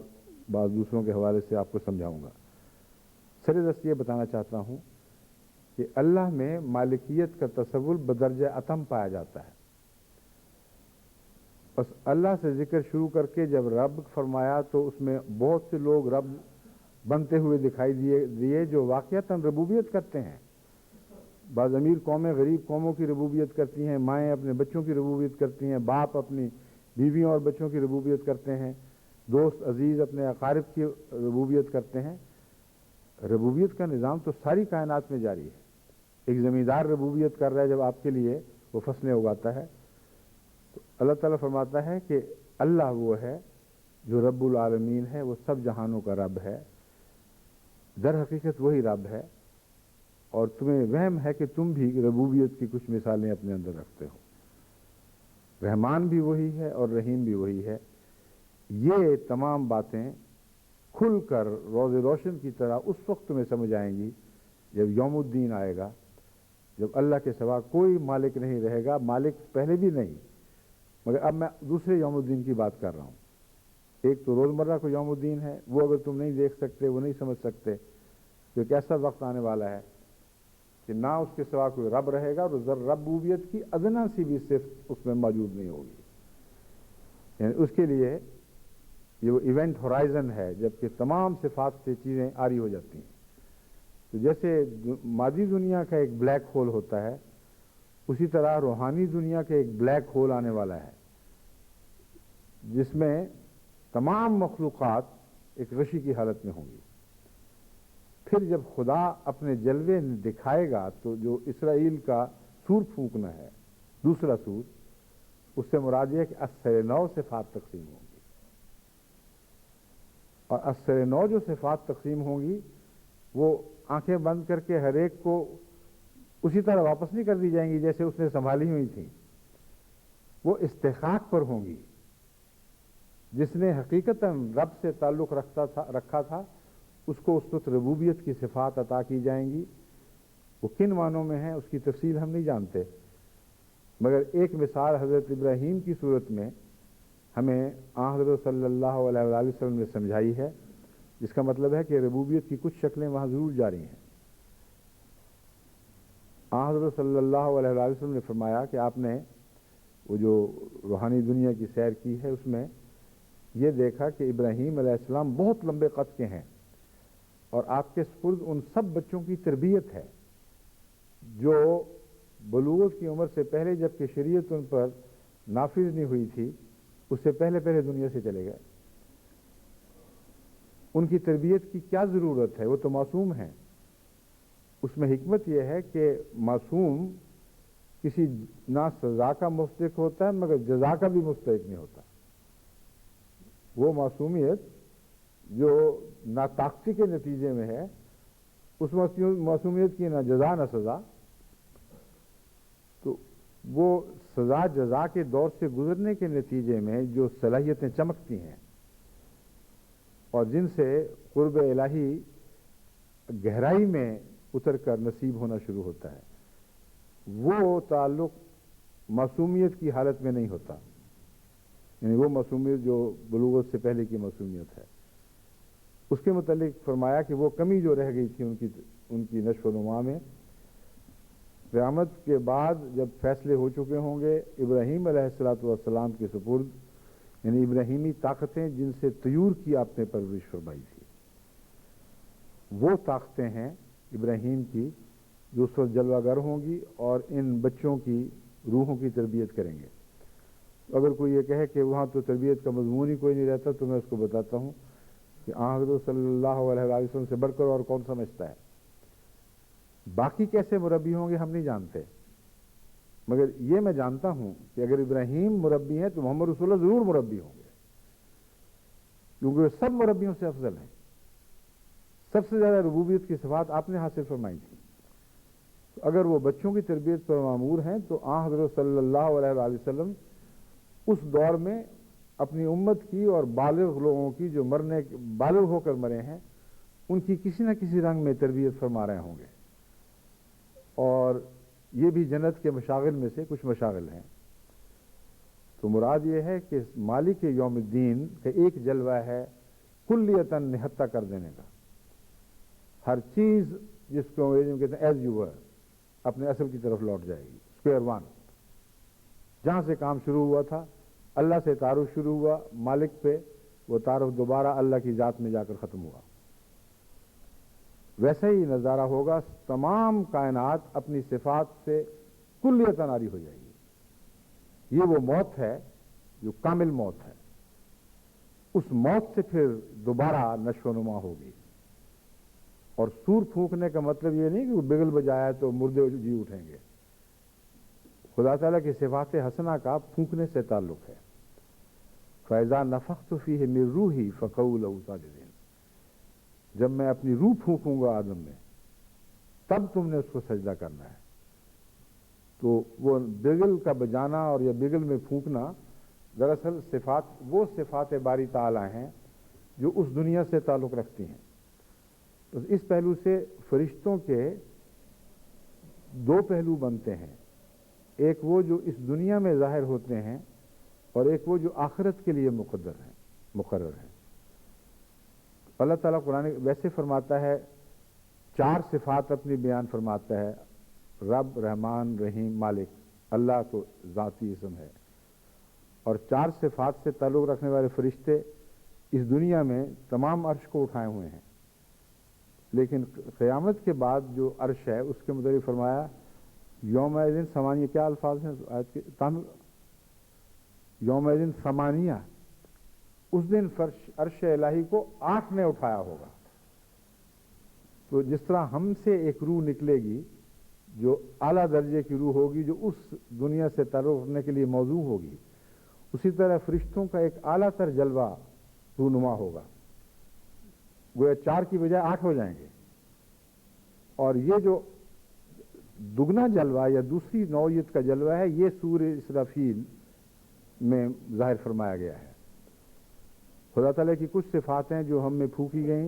بعض دوسروں کے حوالے سے آپ کو سمجھاؤں گا۔ سردست یہ بتانا چاہتا ہوں کہ اللہ میں مالکیت کا تصور بدرجہ اتم پایا جاتا ہے۔ بس اللہ سے ذکر شروع کر کے جب رب فرمایا تو اس میں بہت سے لوگ رب بنتے ہوئے دکھائی دیے جو واقعتاً ربوبیت کرتے ہیں۔ بعض امیر قومیں غریب قوموں کی ربوبیت کرتی ہیں، مائیں اپنے بچوں کی ربوبیت کرتی ہیں، باپ اپنی بیویوں اور بچوں کی ربوبیت کرتے ہیں، دوست عزیز اپنے اقارب کی ربوبیت کرتے ہیں۔ ربوبیت کا نظام تو ساری کائنات میں جاری ہے۔ ایک زمیندار ربوبیت کر رہا ہے، جب آپ کے لیے وہ فصلیں اگاتا ہے تو اللہ تعالیٰ فرماتا ہے کہ اللہ وہ ہے جو رب العالمین ہے، وہ سب جہانوں کا رب ہے، در حقیقت وہی رب ہے، اور تمہیں وہم ہے کہ تم بھی ربوبیت کی کچھ مثالیں اپنے اندر رکھتے ہو۔ رحمان بھی وہی ہے اور رحیم بھی وہی ہے۔ یہ تمام باتیں کھل کر روز روشن کی طرح اس وقت تمہیں سمجھ آئیں گی جب یوم الدین آئے گا، جب اللہ کے سوا کوئی مالک نہیں رہے گا، مالک پہلے بھی نہیں، مگر اب میں دوسرے یوم الدین کی بات کر رہا ہوں۔ ایک تو روزمرہ کو یوم الدین ہے، وہ اگر تم نہیں دیکھ سکتے، وہ نہیں سمجھ سکتے، تو ایک ایسا وقت آنے والا ہے کہ نہ اس کے سوا کوئی رب رہے گا، اور ربوبیت کی ادنا سی بھی صفت اس میں موجود نہیں ہوگی۔ یعنی اس کے لیے یہ وہ ایونٹ ہورائزن ہے جب کہ تمام صفات سے چیزیں عاری ہو جاتی ہیں۔ تو جیسے مادی دنیا کا ایک بلیک ہول ہوتا ہے، اسی طرح روحانی دنیا کا ایک بلیک ہول آنے والا ہے جس میں تمام مخلوقات ایک غشی کی حالت میں ہوں گی۔ پھر جب خدا اپنے جلوے دکھائے گا تو جو اسرائیل کا سور پھونکنا ہے، دوسرا سور، اس سے مراد یہ ہے کہ اثر نو صفات تقسیم ہوں گی، اور اثر نو جو صفات تقسیم ہوں گی وہ آنکھیں بند کر کے ہر ایک کو اسی طرح واپس نہیں کر دی جائیں گی جیسے اس نے سنبھالی ہوئی تھیں، وہ استحقاق پر ہوں گی۔ جس نے حقیقتاً رب سے تعلق رکھا تھا اس کو اس وقت ربوبیت کی صفات عطا کی جائیں گی۔ وہ کن معنوں میں ہیں اس کی تفصیل ہم نہیں جانتے، مگر ایک مثال حضرت ابراہیم کی صورت میں ہمیں حضرت صلی اللہ علیہ وآلہ وسلم نے سمجھائی ہے، جس کا مطلب ہے کہ ربوبیت کی کچھ شکلیں وہاں ضرور جاری ہیں۔ حضرت صلی اللہ علیہ وآلہ وسلم نے فرمایا کہ آپ نے وہ جو روحانی دنیا کی سیر کی ہے اس میں یہ دیکھا کہ ابراہیم علیہ السلام بہت لمبے قد کے ہیں، اور آپ کے سپرد ان سب بچوں کی تربیت ہے جو بلوغت کی عمر سے پہلے جبکہ شریعت ان پر نافذ نہیں ہوئی تھی اس سے پہلے پہلے دنیا سے چلے گئے. ان کی تربیت کی کیا ضرورت ہے؟ وہ تو معصوم ہیں. اس میں حکمت یہ ہے کہ معصوم کسی نہ سزا کا مستحق ہوتا ہے مگر جزا کا بھی مستحق نہیں ہوتا. وہ معصومیت جو ناطاقتی کے نتیجے میں ہے، اس معصومیت کی نہ جزا نہ سزا. تو وہ سزا جزا کے دور سے گزرنے کے نتیجے میں جو صلاحیتیں چمکتی ہیں اور جن سے قرب الہی گہرائی میں اتر کر نصیب ہونا شروع ہوتا ہے، وہ تعلق معصومیت کی حالت میں نہیں ہوتا. یعنی وہ معصومیت جو بلوغت سے پہلے کی معصومیت ہے. اس کے متعلق فرمایا کہ وہ کمی جو رہ گئی تھی ان کی نشو و نما میں، قیامت کے بعد جب فیصلے ہو چکے ہوں گے ابراہیم علیہ الصلوۃ والسلام کے سپرد، یعنی ابراہیمی طاقتیں جن سے طیور کی آپ نے پرورش فرمائی تھی، وہ طاقتیں ہیں ابراہیم کی جو اس وقت جلوہ گر ہوں گی اور ان بچوں کی روحوں کی تربیت کریں گے. اگر کوئی یہ کہے کہ وہاں تو تربیت کا مضمون ہی کوئی نہیں رہتا، تو میں اس کو بتاتا ہوں کہ حضرت صلی اللہ علیہ وسلم سے بڑھ کر اور کون سمجھتا ہے. باقی کیسے مربی ہوں گے ہم نہیں جانتے، مگر یہ میں جانتا ہوں کہ اگر ابراہیم مربی ہیں تو محمد رسول اللہ ضرور مربی ہوں گے، کیونکہ وہ سب مربیوں سے افضل ہیں. سب سے زیادہ ربوبیت کی صفات آپ نے حاصل فرمائی تھی. تو اگر وہ بچوں کی تربیت پر معمور ہیں تو حضرت صلی اللہ علیہ وسلم اس دور میں اپنی امت کی اور بالغ لوگوں کی جو بالغ ہو کر مرے ہیں ان کی کسی نہ کسی رنگ میں تربیت فرما رہے ہوں گے. اور یہ بھی جنت کے مشاغل میں سے کچھ مشاغل ہیں. تو مراد یہ ہے کہ مالک یوم الدین کا ایک جلوہ ہے کلیتاً نہتہ کر دینے کا. ہر چیز جس کو کہتے ہیں ایز یو ور، اپنے اصل کی طرف لوٹ جائے گی. اسکوئر ون، جہاں سے کام شروع ہوا تھا، اللہ سے تعارف شروع ہوا مالک پہ، وہ تعارف دوبارہ اللہ کی ذات میں جا کر ختم ہوا. ویسا ہی نظارہ ہوگا، تمام کائنات اپنی صفات سے کلیتاً عاری ہو جائے گی. یہ وہ موت ہے جو کامل موت ہے. اس موت سے پھر دوبارہ نشو و نما ہوگی. اور سور پھونکنے کا مطلب یہ نہیں کہ وہ بگل بجایا تو مردے جی اٹھیں گے. خدا تعالیٰ کی صفات حسنہ کا پھونکنے سے تعلق ہے. فَإِذَا نَفَخْتُ فِيهِ مِن رُوحِي فَقَعُوا لَهُ سَاجِدِينَ. جب میں اپنی روح پھونکوں گا آدم میں، تب تم نے اس کو سجدہ کرنا ہے. تو وہ بگل کا بجانا اور یا بگل میں پھونکنا دراصل وہ صفات باری تعالیٰ ہیں جو اس دنیا سے تعلق رکھتی ہیں. تو اس پہلو سے فرشتوں کے دو پہلو بنتے ہیں، ایک وہ جو اس دنیا میں ظاہر ہوتے ہیں اور ایک وہ جو آخرت کے لیے مقرر ہیں. اللہ تعالیٰ قرآن ویسے فرماتا ہے، 4 صفات اپنی بیان فرماتا ہے، رب، رحمان، رحیم، مالک. اللہ تو ذاتی اسم ہے. اور 4 صفات سے تعلق رکھنے والے فرشتے اس دنیا میں تمام عرش کو اٹھائے ہوئے ہیں. لیکن قیامت کے بعد جو عرش ہے اس کے متعلق فرمایا یوم دن ثمانیہ. کیا الفاظ ہیں آیت کے؟ یوم دن ثمانیہ. اس دن عرش الہی کو 8 نے اٹھایا ہوگا. تو جس طرح ہم سے ایک روح نکلے گی جو اعلیٰ درجے کی روح ہوگی جو اس دنیا سے تعلق رکھنے کے لیے موضوع ہوگی، اسی طرح فرشتوں کا ایک اعلیٰ تر جلوہ رونما ہوگا. گویا 4 کی بجائے 8 ہو جائیں گے. اور یہ جو دگنا جلوہ یا دوسری نوعیت کا جلوہ ہے، یہ سورہ اسرافیل میں ظاہر فرمایا گیا ہے. خدا تعالیٰ کی کچھ صفات ہیں جو ہم میں پھونکی گئیں،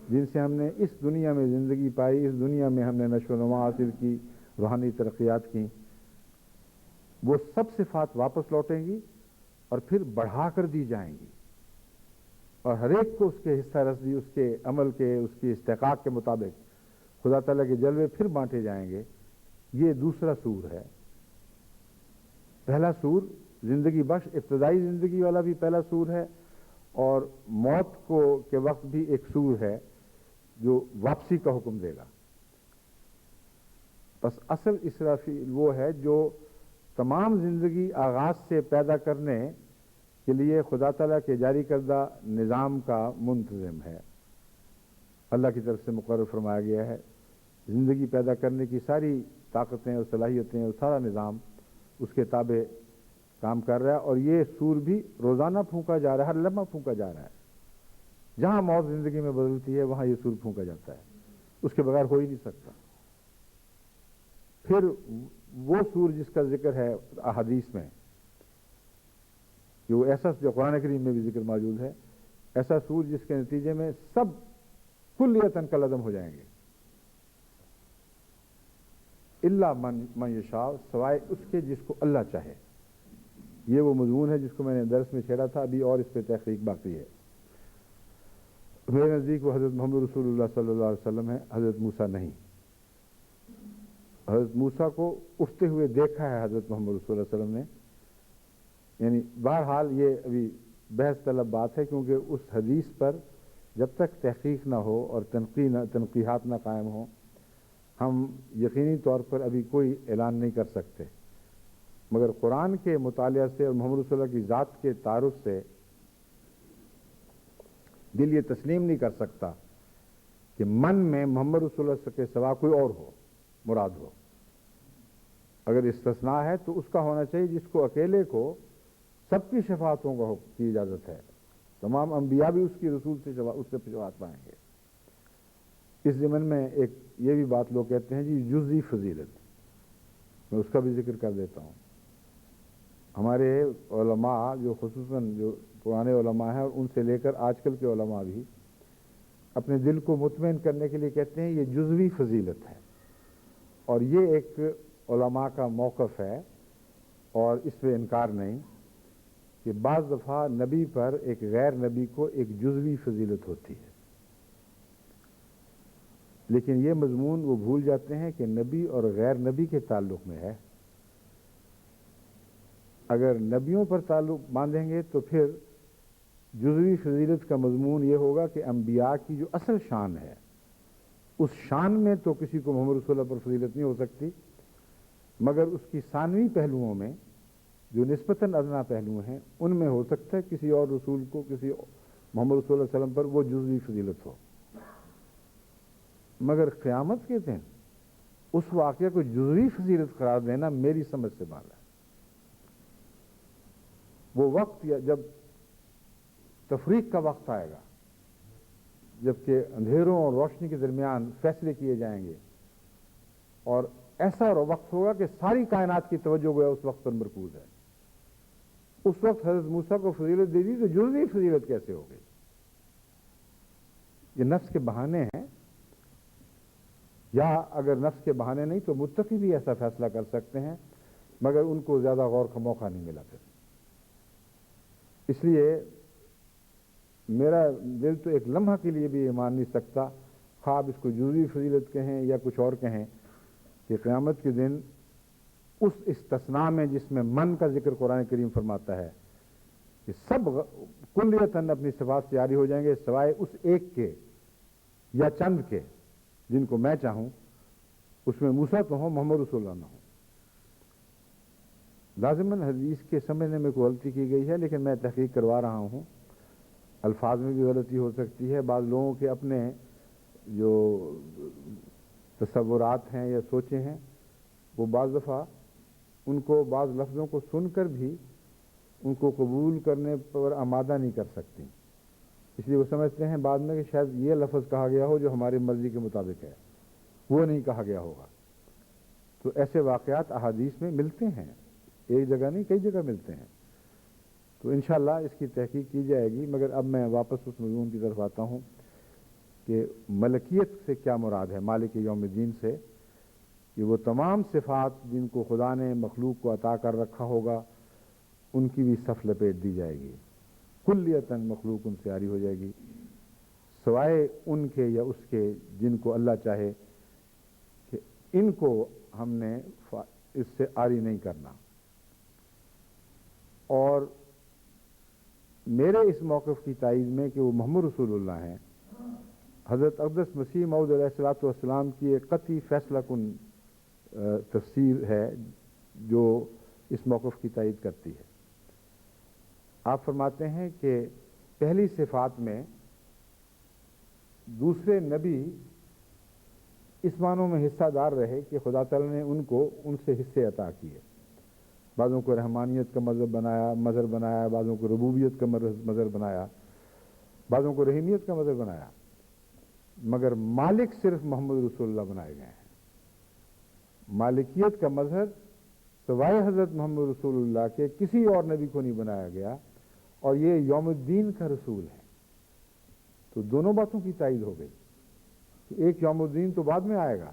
جن سے ہم نے اس دنیا میں زندگی پائی، اس دنیا میں ہم نے نشو و نما حاصل کی، روحانی ترقیات کی. وہ سب صفات واپس لوٹیں گی اور پھر بڑھا کر دی جائیں گی، اور ہر ایک کو اس کے حصہ رسی، اس کے عمل کے، اس کی استحقاق کے مطابق خدا تعالیٰ کے جلوے پھر بانٹے جائیں گے. یہ دوسرا سور ہے. پہلا سور زندگی بخش ابتدائی زندگی والا بھی پہلا سور ہے، اور موت کے وقت بھی ایک سور ہے جو واپسی کا حکم دے گا. بس اصل اسرافیل وہ ہے جو تمام زندگی آغاز سے پیدا کرنے کے لیے خدا تعالیٰ کے جاری کردہ نظام کا منتظم ہے، اللہ کی طرف سے مقرر فرمایا گیا ہے۔ زندگی پیدا کرنے کی ساری طاقتیں اور صلاحیتیں اور سارا نظام اس کے تابع کام کر رہا ہے، اور یہ سور بھی روزانہ پھونکا جا رہا ہے، ہر لمحہ پھونکا جا رہا ہے۔ جہاں موت زندگی میں بدلتی ہے وہاں یہ سور پھونکا جاتا ہے، اس کے بغیر ہو ہی نہیں سکتا۔ پھر وہ سور جس کا ذکر ہے احادیث میں، کہ وہ ایسا جو قرآن کریم میں بھی ذکر موجود ہے، ایسا سور جس کے نتیجے میں سب کلیتاً کالعدم ہو جائیں گے، الا من یشاء، سوائے اس کے جس کو اللہ چاہے۔ یہ وہ مضمون ہے جس کو میں نے درس میں چھیڑا تھا، ابھی اور اس پہ تحقیق باقی ہے۔ میرے نزدیک وہ حضرت محمد رسول اللہ صلی اللہ علیہ وسلم ہے، حضرت موسیٰ نہیں۔ حضرت موسیٰ کو اٹھتے ہوئے دیکھا ہے حضرت محمد رسول اللہ علیہ وسلم نے، یعنی بہرحال یہ ابھی بحث طلب بات ہے، کیونکہ اس حدیث پر جب تک تحقیق نہ ہو اور تنقیحات نہ قائم ہوں، ہم یقینی طور پر ابھی کوئی اعلان نہیں کر سکتے۔ مگر قرآن کے مطالعہ سے اور محمد رسول اللہ کی ذات کے تعارف سے دل یہ تسلیم نہیں کر سکتا کہ من میں محمد رسول اللہ کے سوا کوئی اور ہو، مراد ہو۔ اگر استثناء ہے تو اس کا ہونا چاہیے جس کو اکیلے کو سب کی شفاعتوں کی اجازت ہے، تمام انبیاء بھی اس کی رسول سے اس سے شفاعت پائیں گے۔ اس ضمن میں ایک یہ بھی بات لوگ کہتے ہیں جی جزوی فضیلت، میں اس کا بھی ذکر کر دیتا ہوں۔ ہمارے علماء جو خصوصاً جو پرانے علماء ہیں اور ان سے لے کر آج کل کے علماء بھی اپنے دل کو مطمئن کرنے کے لیے کہتے ہیں یہ جزوی فضیلت ہے، اور یہ ایک علماء کا موقف ہے اور اس پہ انکار نہیں کہ بعض دفعہ نبی پر ایک غیر نبی کو ایک جزوی فضیلت ہوتی ہے، لیکن یہ مضمون وہ بھول جاتے ہیں کہ نبی اور غیر نبی کے تعلق میں ہے۔ اگر نبیوں پر تعلق باندھیں گے تو پھر جزوی فضیلت کا مضمون یہ ہوگا کہ انبیاء کی جو اصل شان ہے اس شان میں تو کسی کو محمد رسول اللہ پر فضیلت نہیں ہو سکتی، مگر اس کی ثانوی پہلوؤں میں جو نسبتاً ادنا پہلو ہیں ان میں ہو سکتا ہے کسی اور رسول کو، کسی محمد رسول اللہ علیہ وسلم پر وہ جزوی فضیلت ہو۔ مگر قیامت کے دن اس واقعہ کو جزوی فضیلت قرار دینا میری سمجھ سے باہر ہے۔ وہ وقت جب تفریق کا وقت آئے گا، جبکہ اندھیروں اور روشنی کے درمیان فیصلے کیے جائیں گے، اور ایسا وقت ہوگا کہ ساری کائنات کی توجہ گویا اس وقت پر مرکوز ہے۔ اس وقت حضرت موسیٰ کو فضیلت دے دی تو جزوی فضیلت کیسے ہو گئی؟ یہ نفس کے بہانے ہیں، یا اگر نفس کے بہانے نہیں تو متقی بھی ایسا فیصلہ کر سکتے ہیں، مگر ان کو زیادہ غور کا موقع نہیں ملا پھر۔ اس لیے میرا دل تو ایک لمحہ کے لیے بھی یہ مان نہیں سکتا، خواب اس کو جزوی فضیلت کہیں یا کچھ اور کہیں، کہ قیامت کے دن اس استثناء میں جس میں من کا ذکر قرآن کریم فرماتا ہے کہ سب کلیتاً اپنی صفات سے عاری ہو جائیں گے سوائے اس ایک کے یا چند کے جن کو میں چاہوں، اس میں موسیٰ تو ہوں، محمد رسول اللہ نہ ہوں۔ لازماً حدیث کے سمجھنے میں کوئی غلطی کی گئی ہے، لیکن میں تحقیق کروا رہا ہوں، الفاظ میں بھی غلطی ہو سکتی ہے۔ بعض لوگوں کے اپنے جو تصورات ہیں یا سوچیں ہیں وہ بعض دفعہ ان کو بعض لفظوں کو سن کر بھی ان کو قبول کرنے پر آمادہ نہیں کر سکتی، اس لیے وہ سمجھتے ہیں بعد میں کہ شاید یہ لفظ کہا گیا ہو جو ہماری مرضی کے مطابق ہے، وہ نہیں کہا گیا ہوگا۔ تو ایسے واقعات احادیث میں ملتے ہیں، ایک جگہ نہیں کئی جگہ ملتے ہیں۔ تو انشاءاللہ اس کی تحقیق کی جائے گی، مگر اب میں واپس اس مضمون کی طرف آتا ہوں کہ ملکیت سے کیا مراد ہے، مالک یوم الدین سے، کہ وہ تمام صفات جن کو خدا نے مخلوق کو عطا کر رکھا ہوگا ان کی بھی صف لپیٹ دی جائے گی، کلیتاً مخلوق ان سے عاری ہو جائے گی، سوائے ان کے یا اس کے جن کو اللہ چاہے کہ ان کو ہم نے اس سے عاری نہیں کرنا۔ اور میرے اس موقف کی تائید میں کہ وہ محمد رسول اللہ ہیں، حضرت اقدس مسیح موعود علیہ الصلوۃ والسلام کی ایک قطعی فیصلہ کن تفسیر ہے جو اس موقف کی تائید کرتی ہے۔ آپ فرماتے ہیں کہ پہلی صفات میں دوسرے نبی اس معنوں میں حصہ دار رہے کہ خدا تعالیٰ نے ان سے حصے عطا کیے. بعضوں کو رحمانیت کا مظہر بنایا، بعضوں کو ربوبیت کا مظہر بنایا، بعضوں کو رحیمیت کا مظہر بنایا، مگر مالک صرف محمد رسول اللہ بنائے گئے ہیں. مالکیت کا مظہر سوائے حضرت محمد رسول اللہ کے کسی اور نبی کو نہیں بنایا گیا، اور یہ یوم الدین کا رسول ہے. تو دونوں باتوں کی تائید ہو گئی. ایک یوم الدین تو بعد میں آئے گا،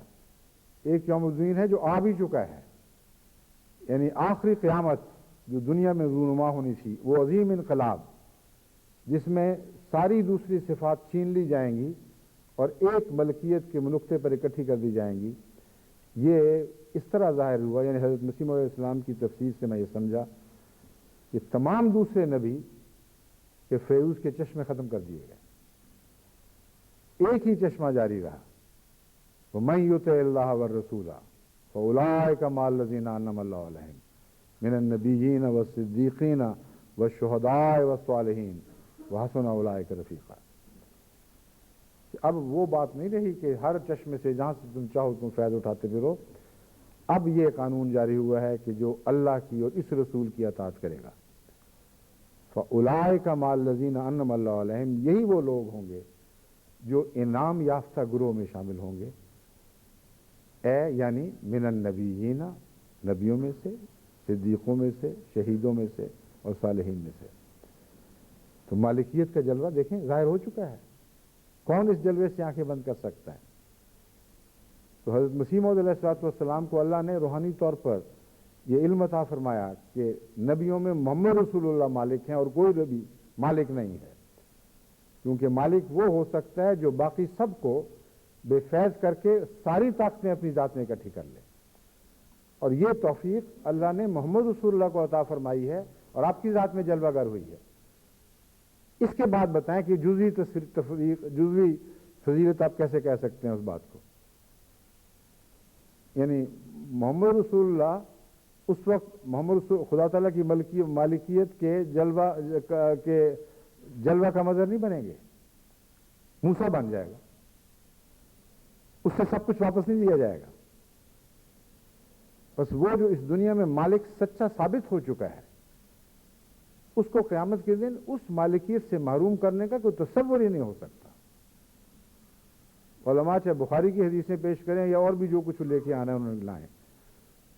ایک یوم الدین ہے جو آ بھی چکا ہے، یعنی آخری قیامت جو دنیا میں رونما ہونی تھی، وہ عظیم انقلاب جس میں ساری دوسری صفات چھین لی جائیں گی اور ایک ملکیت کے نقطے پر اکٹھی کر دی جائیں گی. یہ اس طرح ظاہر ہوا، یعنی حضرت مسیح علیہ السلام کی تفسیر سے میں یہ سمجھا کہ تمام دوسرے نبی کے فیض کے چشمے ختم کر دیے گئے، ایک ہی چشمہ جاری رہا. وَمَن يُطِعِ اللَّهَ وَالرَّسُولَ فَأُولَٰئِكَ مَعَ الَّذِينَ أَنْعَمَ اللَّهُ عَلَيْهِم مِّنَ النَّبِيِّينَ وَالصِّدِّيقِينَ وَالشُّهَدَاءِ وَالصَّالِحِينَ وَحَسُنَ أُولَٰئِكَ رَفِيقًا. اب وہ بات نہیں رہی کہ ہر چشمے سے جہاں سے تم چاہو تم فیض اٹھاتے پھرو. اب یہ قانون جاری ہوا ہے کہ جو اللہ کی اور اس رسول کی اطاعت کرے گا، فَأُولَٰئِكَ مَعَ الَّذِينَ أَنْعَمَ اللَّهُ عَلَيْهِمْ، یہی وہ لوگ ہوں گے جو انعام یافتہ گروہ میں شامل ہوں گے. یعنی من النبیین، نبیوں میں سے، صدیقوں میں سے، شہیدوں میں سے اور صالحین میں سے. تو مالکیت کا جلوہ دیکھیں ظاہر ہو چکا ہے. کون اس جلوے سے آنکھیں بند کر سکتا ہے؟ تو حضرت مسیح موعود علیہ السلام کو اللہ نے روحانی طور پر یہ علم عطا فرمایا کہ نبیوں میں محمد رسول اللہ مالک ہیں اور کوئی نبی مالک نہیں ہے، کیونکہ مالک وہ ہو سکتا ہے جو باقی سب کو بے فیض کر کے ساری طاقتیں اپنی ذات میں اکٹھی کر لے. اور یہ توفیق اللہ نے محمد رسول اللہ کو عطا فرمائی ہے اور آپ کی ذات میں جلوہ گر ہوئی ہے. اس کے بعد بتائیں کہ جزوی جزوی فضیلت آپ کیسے کہہ سکتے ہیں اس بات کو؟ یعنی محمد رسول اللہ اس وقت محمد رسول خدا تعالیٰ کی مالکیت کے جلوہ کا مظہر نہیں بنیں گے. موسیٰ بن جائے گا، اس سے سب کچھ واپس نہیں دیا جائے گا. بس وہ جو اس دنیا میں مالک سچا ثابت ہو چکا ہے، اس کو قیامت کے دن اس مالکیت سے محروم کرنے کا کوئی تصور ہی نہیں ہو سکتا. علماء چاہے بخاری کی حدیثیں پیش کریں یا اور بھی جو کچھ لے کے آنا ہے انہوں نے لائیں.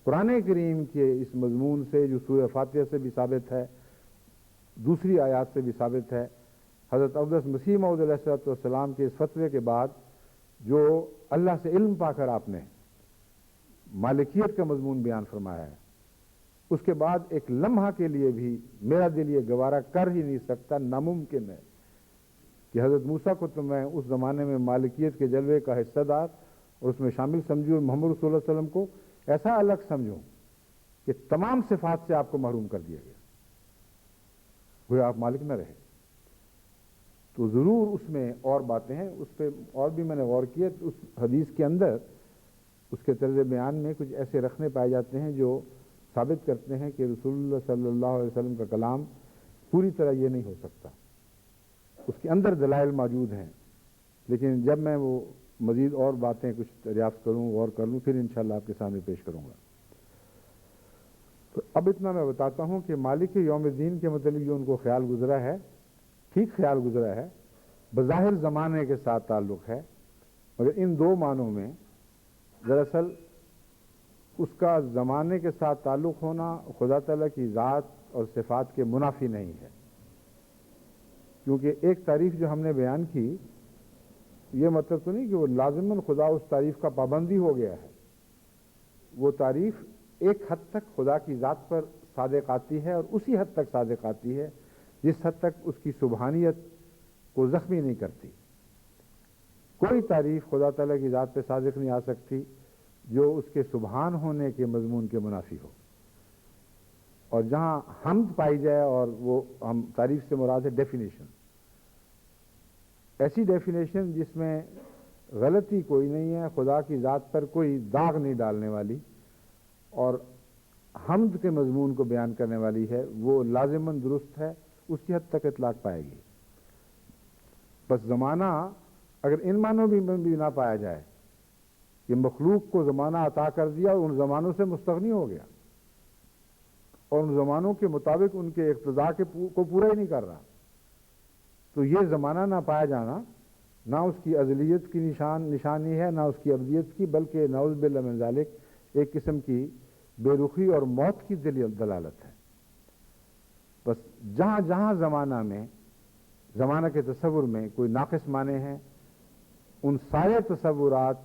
قرآن کریم کے اس مضمون سے جو سورہ فاتحہ سے بھی ثابت ہے، دوسری آیات سے بھی ثابت ہے، حضرت اقدس مسیح موعود علیہ السلام کے اس فتوے کے بعد جو اللہ سے علم پا کر آپ نے مالکیت کا مضمون بیان فرمایا ہے، اس کے بعد ایک لمحہ کے لیے بھی میرا دل یہ گوارا کر ہی نہیں سکتا، ناممکن ہے کہ حضرت موسیٰ کو تو میں اس زمانے میں مالکیت کے جلوے کا حصہ دار اور اس میں شامل سمجھوں، اور محمد رسول اللہ علیہ وسلم کو ایسا الگ سمجھوں کہ تمام صفات سے آپ کو محروم کر دیا گیا، گویا آپ مالک نہ رہے. تو ضرور اس میں اور باتیں ہیں، اس پہ اور بھی میں نے غور کیا. اس حدیث کے اندر اس کے طرز بیان میں کچھ ایسے رکھنے پائے جاتے ہیں جو ثابت کرتے ہیں کہ رسول اللہ صلی اللہ علیہ وسلم کا کلام پوری طرح یہ نہیں ہو سکتا. اس کے اندر دلائل موجود ہیں، لیکن جب میں وہ مزید اور باتیں کچھ دریافت کروں، غور کر لوں، پھر انشاءاللہ آپ کے سامنے پیش کروں گا. تو اب اتنا میں بتاتا ہوں کہ مالک یوم الدین کے متعلق جو ان کو خیال گزرا ہے، ٹھیک خیال گزرا ہے، بظاہر زمانے کے ساتھ تعلق ہے، مگر ان دو معنوں میں دراصل اس کا زمانے کے ساتھ تعلق ہونا خدا تعالیٰ کی ذات اور صفات کے منافی نہیں ہے. کیونکہ ایک تعریف جو ہم نے بیان کی، یہ مطلب تو نہیں کہ وہ لازماً خدا اس تعریف کا پابندی ہو گیا ہے. وہ تعریف ایک حد تک خدا کی ذات پر صادق آتی ہے، اور اسی حد تک صادق آتی ہے جس حد تک اس کی سبحانیت کو زخمی نہیں کرتی. کوئی تعریف خدا تعالیٰ کی ذات پہ صادق نہیں آ سکتی جو اس کے سبحان ہونے کے مضمون کے منافی ہو. اور جہاں حمد پائی جائے، اور وہ ہم تعریف سے مراد ہے ڈیفینیشن، ایسی ڈیفینیشن جس میں غلطی کوئی نہیں ہے، خدا کی ذات پر کوئی داغ نہیں ڈالنے والی، اور حمد کے مضمون کو بیان کرنے والی ہے، وہ لازماً درست ہے اس کی حد تک اطلاق پائے گی. بس زمانہ اگر ان معنوں میں بھی نہ پایا جائے کہ مخلوق کو زمانہ عطا کر دیا اور ان زمانوں سے مستغنی ہو گیا اور ان زمانوں کے مطابق ان کے اقتضاء کو پورا ہی نہیں کر رہا، تو یہ زمانہ نہ پایا جانا نہ اس کی ازلیت کی نشانی ہے، نہ اس کی ابدیت کی، بلکہ نعوذ باللہ من ذالک ایک قسم کی بے رخی اور موت کی دلالت ہے. بس جہاں جہاں زمانہ کے تصور میں کوئی ناقص معنی ہیں، ان سارے تصورات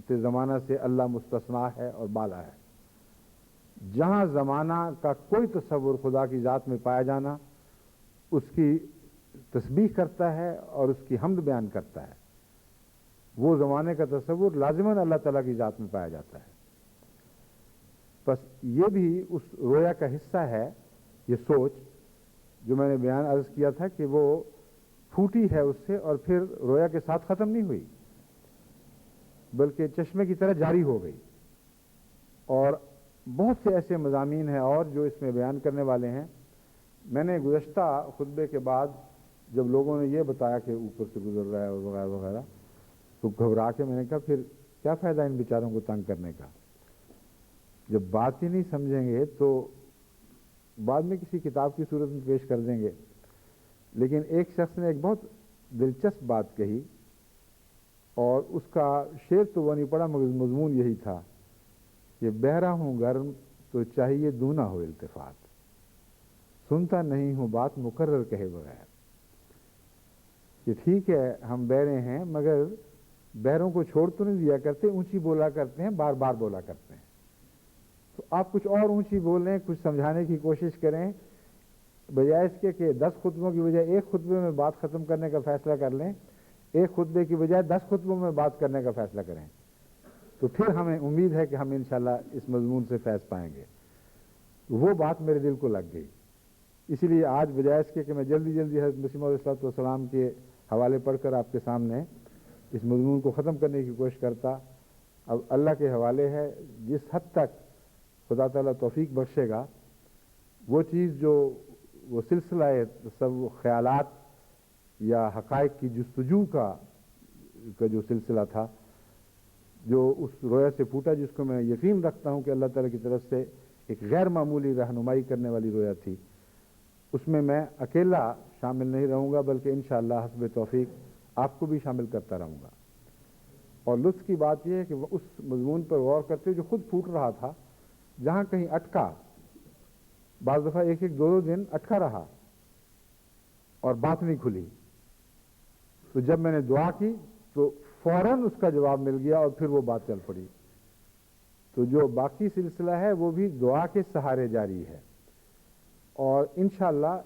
سے زمانہ سے اللہ مستثنا ہے اور بالا ہے. جہاں زمانہ کا کوئی تصور خدا کی ذات میں پایا جانا اس کی تسبیح کرتا ہے اور اس کی حمد بیان کرتا ہے، وہ زمانے کا تصور لازماً اللہ تعالیٰ کی ذات میں پایا جاتا ہے. بس یہ بھی اس رویا کا حصہ ہے، یہ سوچ جو میں نے بیان عرض کیا تھا کہ وہ پھوٹی ہے اس سے اور پھر رویا کے ساتھ ختم نہیں ہوئی بلکہ چشمے کی طرح جاری ہو گئی. اور بہت سے ایسے مضامین ہیں اور جو اس میں بیان کرنے والے ہیں. میں نے گزشتہ خطبے کے بعد جب لوگوں نے یہ بتایا کہ اوپر سے گزر رہا ہے اور وغیرہ وغیرہ تو گھبرا کے میں نے کہا پھر کیا فائدہ ان بیچاروں کو تنگ کرنے کا، جب بات ہی نہیں سمجھیں گے تو بعد میں کسی کتاب کی صورت میں پیش کر دیں گے. لیکن ایک شخص نے ایک بہت دلچسپ بات کہی اور اس کا شعر تو وہ نہیں پڑا مگر مضمون یہی تھا کہ بہرا ہوں گرم تو چاہیے دونا ہو التفات، سنتا نہیں ہوں بات مقرر کہے بغیر. کہ ٹھیک ہے ہم بہرے ہیں مگر بہروں کو چھوڑ تو نہیں دیا کرتے، اونچی بولا کرتے ہیں، بار بار بولا کرتے ہیں. تو آپ کچھ اور اونچی بولیں، کچھ سمجھانے کی کوشش کریں، بجائے اس کے کہ 10 خطبوں کی بجائے ایک خطبے میں بات ختم کرنے کا فیصلہ کر لیں، ایک خطبے کی بجائے 10 خطبوں میں بات کرنے کا فیصلہ کریں، تو پھر ہمیں امید ہے کہ ہم انشاءاللہ اس مضمون سے فیض پائیں گے. وہ بات میرے دل کو لگ گئی، اسی لیے آج بجائے اس کے کہ میں جلدی جلدی حضرت مسیح موعود علیہ الصلوۃ والسلام کے حوالے پڑھ کر آپ کے سامنے اس مضمون کو ختم کرنے کی کوشش کرتا، اب اللہ کے حوالے ہے جس حد تک خدا تعالیٰ توفیق بخشے گا وہ چیز جو وہ سلسلہ خیالات یا حقائق کی جستجو کا جو سلسلہ تھا جو اس رویا سے پھوٹا، جس کو میں یقین رکھتا ہوں کہ اللہ تعالیٰ کی طرف سے ایک غیر معمولی رہنمائی کرنے والی رویا تھی، اس میں اکیلا شامل نہیں رہوں گا بلکہ انشاءاللہ حسب توفیق آپ کو بھی شامل کرتا رہوں گا. اور لطف کی بات یہ ہے کہ وہ اس مضمون پر غور کرتے جو خود پھوٹ رہا تھا، جہاں کہیں اٹکا، بعض دفعہ ایک ایک 2 دن اٹکا رہا اور بات نہیں کھلی، تو جب میں نے دعا کی تو فوراً اس کا جواب مل گیا اور پھر وہ بات چل پڑی. تو جو باقی سلسلہ ہے وہ بھی دعا کے سہارے جاری ہے اور انشاءاللہ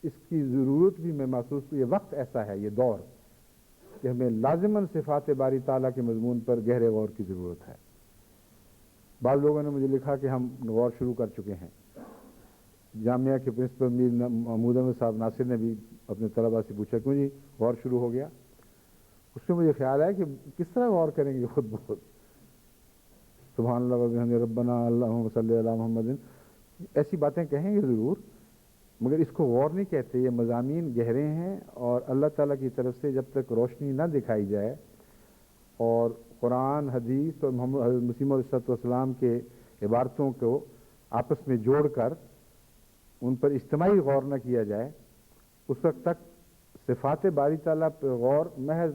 اس کی ضرورت بھی میں محسوس یہ وقت ایسا ہے، یہ دور کہ ہمیں لازماً صفات باری تعالیٰ کے مضمون پر گہرے غور کی ضرورت ہے. بعض لوگوں نے مجھے لکھا کہ ہم غور شروع کر چکے ہیں. جامعہ کے پرنسپل میر محمود احمد صاحب ناصر نے بھی اپنے طلباء سے پوچھا کیوں جی غور شروع ہو گیا. اس میں مجھے خیال ہے کہ کس طرح غور کریں گے خود بخود. سبحان اللہ وبحمدہ ربنا اللہم صلی علی محمد، ایسی باتیں کہیں گے ضرور مگر اس کو غور نہیں کہتے. یہ مضامین گہرے ہیں اور اللہ تعالیٰ کی طرف سے جب تک روشنی نہ دکھائی جائے اور قرآن حدیث اور حضرت مسیح موعود علیہ السلام کے عبارتوں کو آپس میں جوڑ کر ان پر اجتماعی غور نہ کیا جائے، اس وقت تک صفات باری تعالیٰ پر غور محض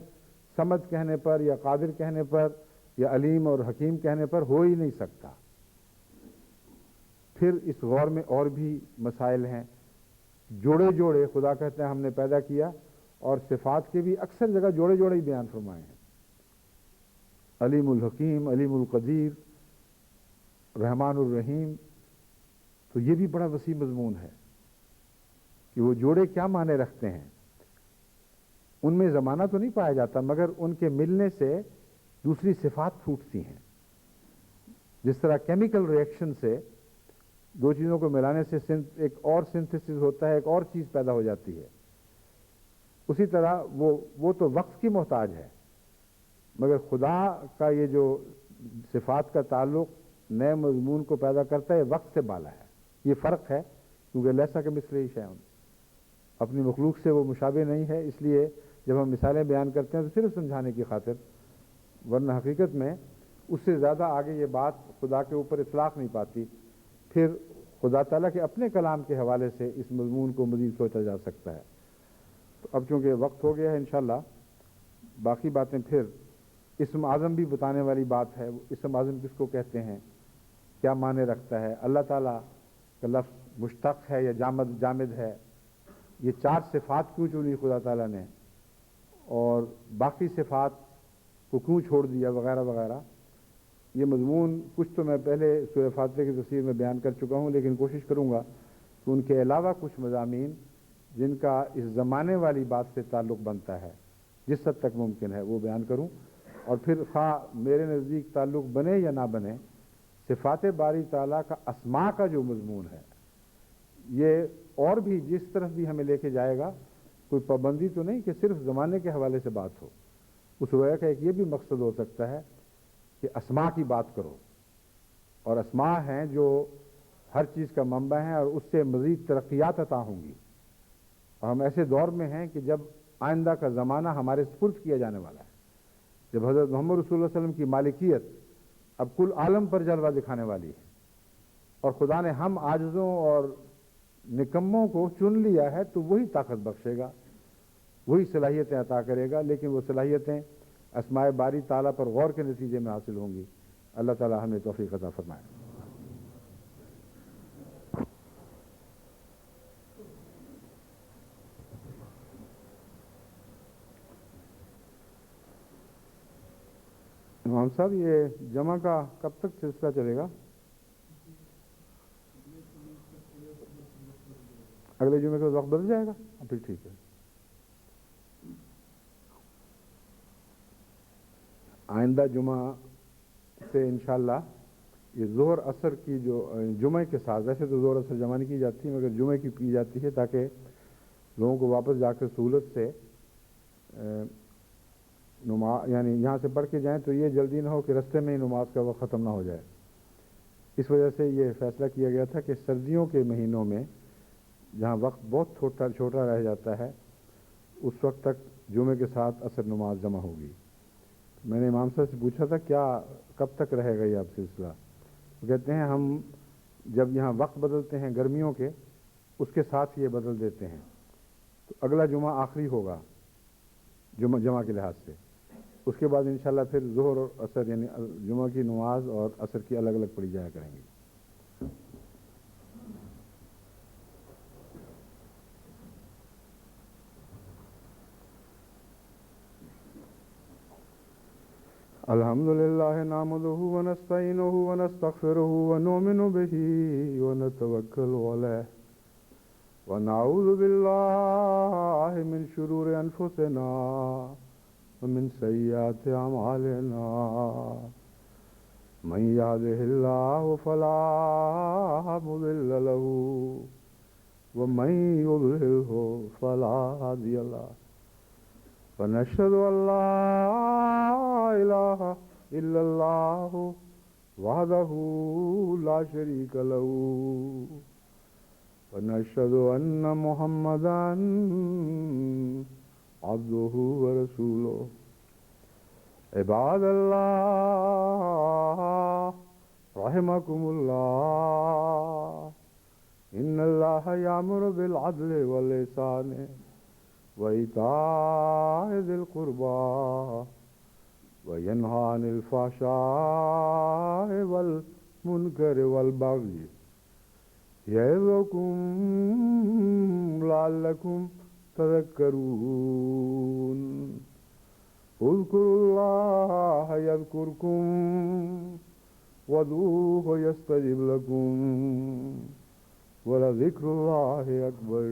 سمد کہنے پر یا قادر کہنے پر یا علیم اور حکیم کہنے پر ہو ہی نہیں سکتا. پھر اس غور میں اور بھی مسائل ہیں. جوڑے جوڑے خدا کہتے ہیں ہم نے پیدا کیا اور صفات کے بھی اکثر جگہ جوڑے جوڑے ہی بیان فرمائے ہیں. علیم الحکیم، علیم القدیر، رحمان الرحیم. تو یہ بھی بڑا وسیع مضمون ہے کہ وہ جوڑے کیا معنی رکھتے ہیں. ان میں زمانہ تو نہیں پایا جاتا مگر ان کے ملنے سے دوسری صفات پھوٹتی ہیں. جس طرح کیمیکل ریئیکشن سے 2 چیزوں کو ملانے سے ایک اور سنتھسس ہوتا ہے، ایک اور چیز پیدا ہو جاتی ہے. اسی طرح وہ تو وقت کی محتاج ہے مگر خدا کا یہ جو صفات کا تعلق نئے مضمون کو پیدا کرتا ہے وقت سے بالا ہے. یہ فرق ہے کیونکہ لیسا کے مثل شیء، اپنی مخلوق سے وہ مشابہ نہیں ہے، اس لیے جب ہم مثالیں بیان کرتے ہیں تو صرف سمجھانے کی خاطر، ورنہ حقیقت میں اس سے زیادہ آگے یہ بات خدا کے اوپر اطلاق نہیں پاتی. پھر خدا تعالیٰ کے اپنے کلام کے حوالے سے اس مضمون کو مزید سوچا جا سکتا ہے. تو اب چونکہ وقت ہو گیا ہے، انشاءاللہ باقی باتیں پھر اسم اعظم بھی بتانے والی بات ہے. اسم اعظم کس کو کہتے ہیں، کیا معنی رکھتا ہے، اللہ تعالیٰ کا لفظ مشتق ہے یا جامد ہے، یہ 4 صفات کیوں چنی خدا تعالیٰ نے، اور باقی صفات کو کیوں چھوڑ دیا، وغیرہ وغیرہ. یہ مضمون کچھ تو میں پہلے سورہ فاتحہ کی تفسیر میں بیان کر چکا ہوں، لیکن کوشش کروں گا کہ ان کے علاوہ کچھ مضامین جن کا اس زمانے والی بات سے تعلق بنتا ہے، جس حد تک ممکن ہے وہ بیان کروں. اور پھر خواہ میرے نزدیک تعلق بنے یا نہ بنے، صفات باری تعالیٰ کا اسماء کا جو مضمون ہے، یہ اور بھی جس طرف بھی ہمیں لے کے جائے گا، کوئی پابندی تو نہیں کہ صرف زمانے کے حوالے سے بات ہو. اس روایہ کا ایک یہ بھی مقصد ہو سکتا ہے کہ اسماء کی بات کرو، اور اسماء ہیں جو ہر چیز کا منبع ہیں اور اس سے مزید ترقیات عطا ہوں گی. اور ہم ایسے دور میں ہیں کہ جب آئندہ کا زمانہ ہمارے سپرد کیا جانے والا ہے، جب حضرت محمد رسول اللہ صلی اللہ علیہ وسلم کی مالکیت اب کل عالم پر جلوہ دکھانے والی ہے، اور خدا نے ہم عاجزوں اور نکموں کو چن لیا ہے، تو وہی طاقت بخشے گا، وہی صلاحیتیں عطا کرے گا. لیکن وہ صلاحیتیں اسماء باری تعالیٰ پر غور کے نتیجے میں حاصل ہوں گی. اللہ تعالیٰ ہمیں توفیق عطا فرمائے. امام صاحب، یہ جمع کا کب تک سلسلہ چلے گا؟ اگلے جمعے کا وقت بدل جائے گا؟ پھر ٹھیک ہے. آئندہ جمعہ سے انشاءاللہ یہ ظہر عصر کی جو جمعے کے ساتھ، ویسے تو ظہر عصر جمع نہیں کی جاتی مگر جمعے کی جاتی ہے، تاکہ لوگوں کو واپس جا کر سہولت سے یعنی یہاں سے پڑھ کے جائیں تو یہ جلدی نہ ہو کہ رستے میں ہی نماز کا وقت ختم نہ ہو جائے. اس وجہ سے یہ فیصلہ کیا گیا تھا کہ سردیوں کے مہینوں میں جہاں وقت بہت چھوٹا رہ جاتا ہے، اس وقت تک جمعے کے ساتھ عصر نماز جمع ہوگی. میں نے امام صاحب سے پوچھا تھا کیا کب تک رہے گا یہ اب سلسلہ؟ وہ کہتے ہیں ہم جب یہاں وقت بدلتے ہیں گرمیوں کے، اس کے ساتھ یہ بدل دیتے ہیں، تو اگلا جمعہ آخری ہوگا جمعہ کے لحاظ سے. اس کے بعد انشاءاللہ پھر ظہر اور عصر یعنی جمعہ کی نماز اور عصر کی الگ الگ پڑھی جایا کریں گے. الحمد للہ نحمدہ ونستعینہ ونستغفرہ ونؤمن بہ ونتوکل علیہ ونعوذ باللہ من شرور انفسنا ومن سیئات اعمالنا من یہدہ اللہ فلا مضل لہ ومن یضللہ فلا ہادی لہ ونشهد أن لا إله إلا الله وحده لا شريك له ونشهد أن محمدا عبده ورسوله. عباد الله رحمكم الله، إن الله يأمر بالعدل والإحسان وإيتاء ذي القربى وينهى عن الفحشاء والمنكر والبغي يعظكم لعلكم تذكرون. اذكروا الله يذكركم وادعوه يستجب لكم ولذكر الله أكبر.